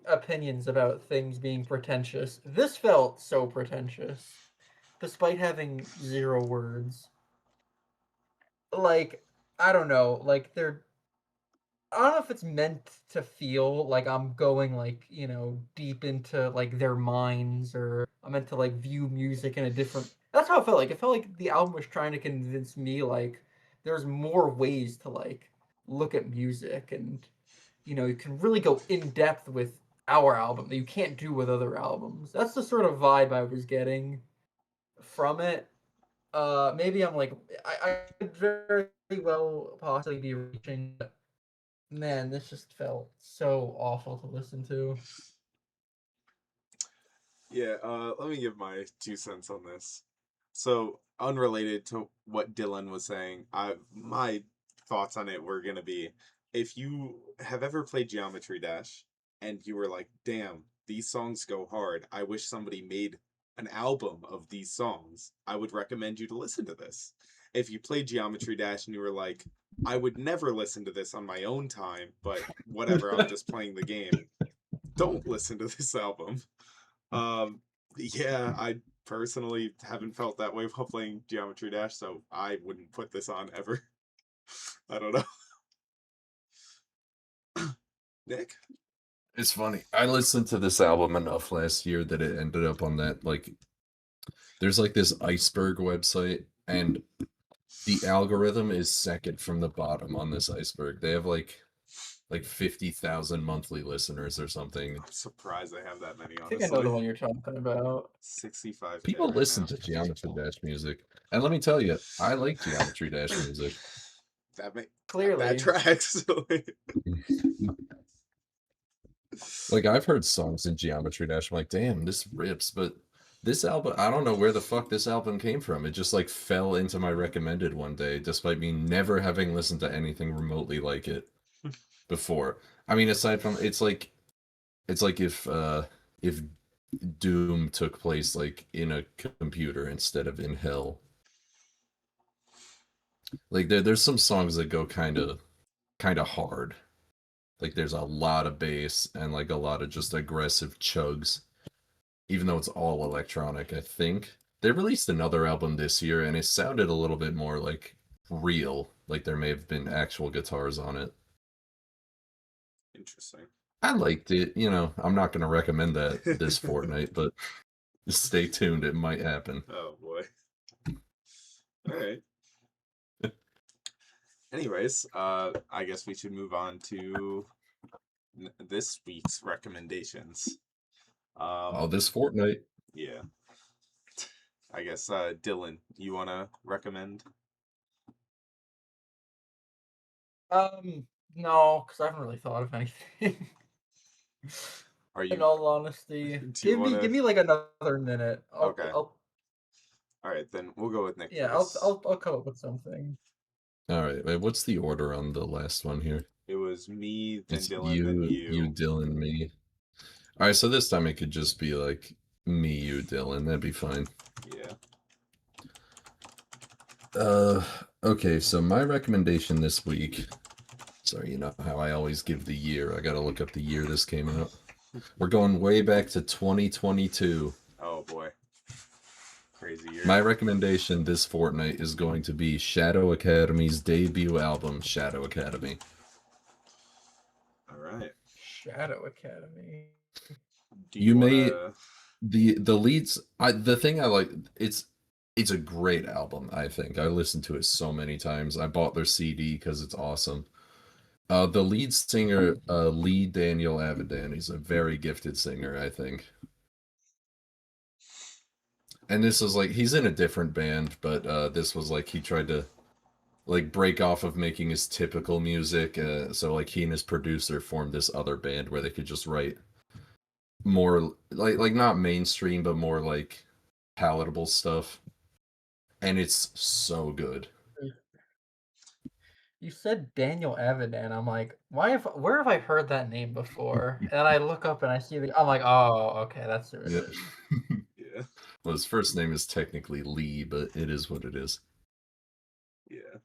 opinions about things being pretentious. This felt so pretentious, despite having zero words. Like I don't know, like I don't know if it's meant to feel like I'm going like, deep into like their minds or I'm meant to like view music in a different That's how it felt like. It felt like the album was trying to convince me like there's more ways to like look at music and you can really go in depth with our album that you can't do with other albums. That's the sort of vibe I was getting from it. Maybe I'm like I could very well possibly be reaching. Man, this just felt so awful to listen to. Yeah, let me give my 2 cents on this. So, unrelated to what Dylan was saying, my thoughts on it were gonna be, if you have ever played Geometry Dash and you were like, damn, these songs go hard, I wish somebody made an album of these songs, I would recommend you to listen to this. If you played Geometry Dash and you were like, I would never listen to this on my own time, but whatever, I'm just playing the game, don't listen to this album. Yeah, I personally haven't felt that way while playing Geometry Dash, so I wouldn't put this on ever. I don't know. Nick? It's funny. I listened to this album enough last year that it ended up on that like there's like this iceberg website and the algorithm is second from the bottom on this iceberg. They have like 50,000 monthly listeners or something. I'm surprised I have that many, I think I know the honestly. one you're talking about. 65K People right listen now. to Geometry Dash music. And let me tell you, I like Geometry Dash music. That Clearly. tracks. Like I've heard songs in Geometry Dash. I'm like, damn, this rips. But this album, I don't know where the fuck this album came from. It just like fell into my recommended one day, despite me never having listened to anything remotely like it before. I mean, aside from it's like if Doom took place like in a computer instead of in hell. Like there's some songs that go kind of hard. Like there's a lot of bass and like a lot of just aggressive chugs, even though it's all electronic. I think they released another album this year and it sounded a little bit more like real, like there may have been actual guitars on it. Interesting. I liked it. I'm not going to recommend that this fortnight, but stay tuned. It might happen. Oh boy. All right. Anyways, I guess we should move on to this week's recommendations. This fortnight. Yeah. I guess Dylan, you want to recommend? No, because I haven't really thought of anything. Are you? In all honesty, give me like another minute. Okay. All right, then we'll go with Nick. Yeah, first. I'll come up with something. All right. Wait, what's the order on the last one here? It was me, then It's Dylan, then you. Dylan, me. All right, so this time it could just be like me, you, Dylan. That'd be fine. Yeah. Okay, so my recommendation this week. Sorry, you know how I always give the year. I gotta look up the year this came out. We're going way back to 2022. Oh boy. Crazy year. My recommendation this fortnight is going to be Shadow Academy's debut album, Shadow Academy. All right. Shadow Academy. The leads. The thing I like, it's a great album. I think I listened to it so many times. I bought their CD because it's awesome. The lead singer, Lee Daniel Avidan, he's a very gifted singer, I think. And this is like, he's in a different band, but this was like, he tried to like break off of making his typical music. So like he and his producer formed this other band where they could just write more like not mainstream but more like palatable stuff, and it's so good. You said Daniel Avidan. I'm like, where have I heard that name before? And then I look up and I see I'm like, oh, okay, that's who it Yeah. is. Yeah. Well, his first name is technically Lee, but it is what it is. Yeah.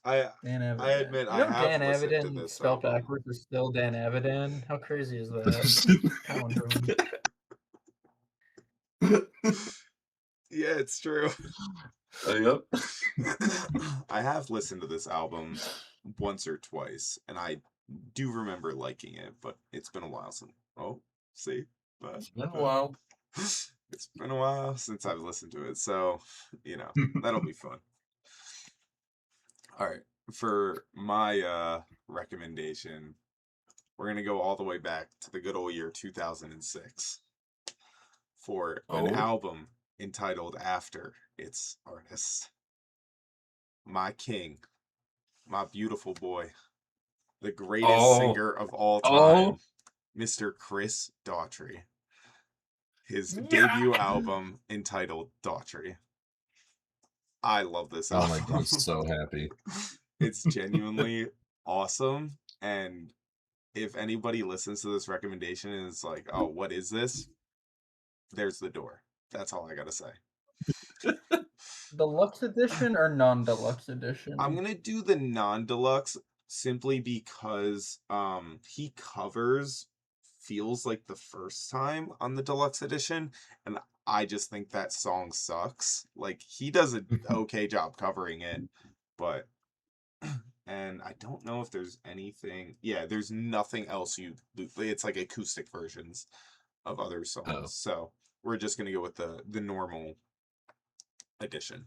Dan Avidan. I admit You I know have Dan listened to Avidan this spelled album. backwards is still Dan Avidan? How crazy is that? Kind of wondering. Yeah, it's true. Yep. I have listened to this album once or twice, and I do remember liking it, but it's been a while since. Oh, see, It's been a while. It's been a while since I've listened to it, so that'll be fun. All right, for my recommendation, we're gonna go all the way back to the good old year 2006 for an album entitled after its artist, my king, my beautiful boy, the greatest singer of all time, Mr. Chris Daughtry. His debut album entitled Daughtry. I love this Oh album. my god, I'm so happy. It's genuinely awesome, and if anybody listens to this recommendation and is like, oh, what is this? There's the door. That's all I gotta say. Deluxe edition or non-deluxe edition? I'm gonna do the non-deluxe simply because he covers Feels Like the First Time on the deluxe edition, and I just think that song sucks. Like, he does an okay job covering it, but and I don't know if there's anything. Yeah, there's nothing else it's like acoustic versions of other songs. So we're just gonna go with the normal edition.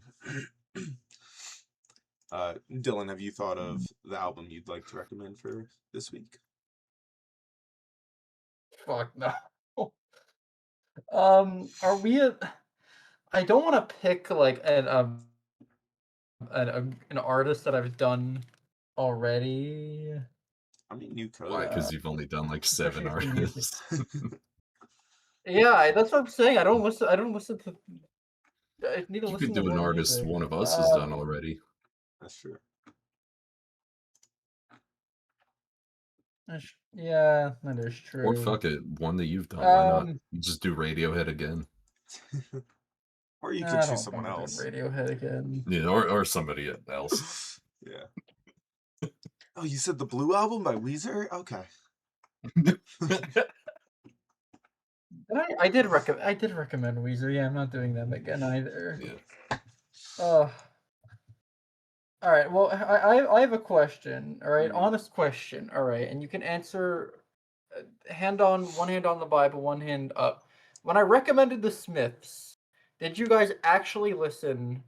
Dylan, have you thought of the album you'd like to recommend for this week? Fuck no. Are we I don't want to pick like an artist that I've done already. I mean, you could. Why? Because you've only done like 7 especially for music. artists. Yeah, that's what I'm saying. I don't listen to. I need to You listen could to do an more artist music. one of us has done already. That's true. Yeah, that is true. Or fuck it, one that you've done. Why not? You just do Radiohead again. Or you could choose someone else. Radiohead again. Yeah, or somebody else. Yeah. Oh, you said the Blue Album by Weezer? Okay. I did recommend Weezer. Yeah, I'm not doing them again either. Yeah. All right. Well, I have a question. All right, honest question. All right, and you can answer one hand on the Bible, one hand up. When I recommended the Smiths, did you guys actually listen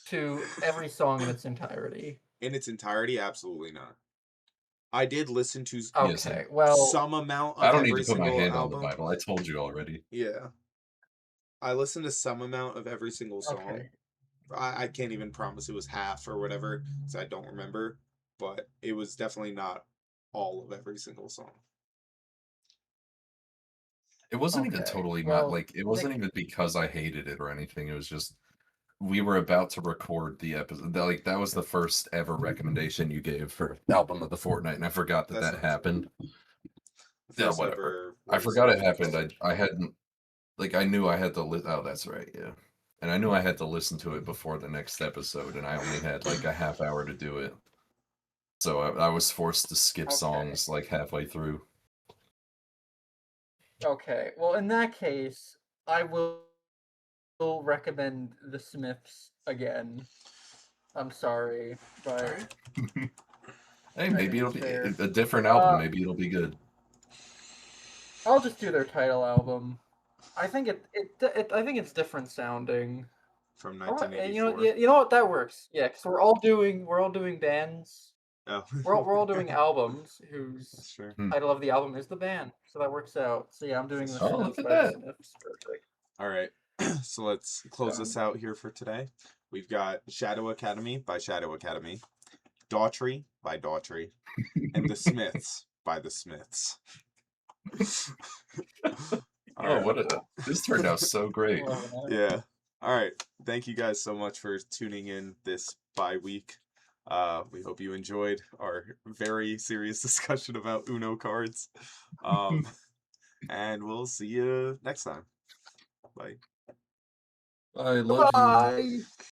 to every song in its entirety? In its entirety, absolutely not. I did listen to some amount of I don't every need to put my single hand album. on the Bible. I told you already. Yeah. I listened to some amount of every single song. Okay. I can't even promise it was half or whatever, because I don't remember, but it was definitely not all of every single song. It wasn't even totally it wasn't even because I hated it or anything. It was just we were about to record the episode. Like that was the first ever recommendation you gave for album of the fortnight, and I forgot that happened. Yeah, whatever. I forgot it happened. I hadn't I knew I had to oh, that's right, yeah. And I knew I had to listen to it before the next episode, and I only had like a half hour to do it. So I was forced to skip songs like halfway through. Okay, well, in that case, I will recommend the Smiths again. I'm sorry, but hey, maybe it'll be a different album. Maybe it'll be good. I'll just do their title album. I think I think it's different sounding. From 1984. You know what, that works. Yeah, because we're all doing bands. Oh. we're all doing albums whose title of the album is the band, so that works out. So yeah, I'm doing the Smiths by the Smiths. Perfect. All right, so let's close this out here for today. We've got Shadow Academy by Shadow Academy, Daughtry by Daughtry, and The Smiths by The Smiths. This turned out so great. Yeah. All right. Thank you guys so much for tuning in this bye-week. We hope you enjoyed our very serious discussion about Uno cards. And we'll see you next time. Bye. I love you. Bye.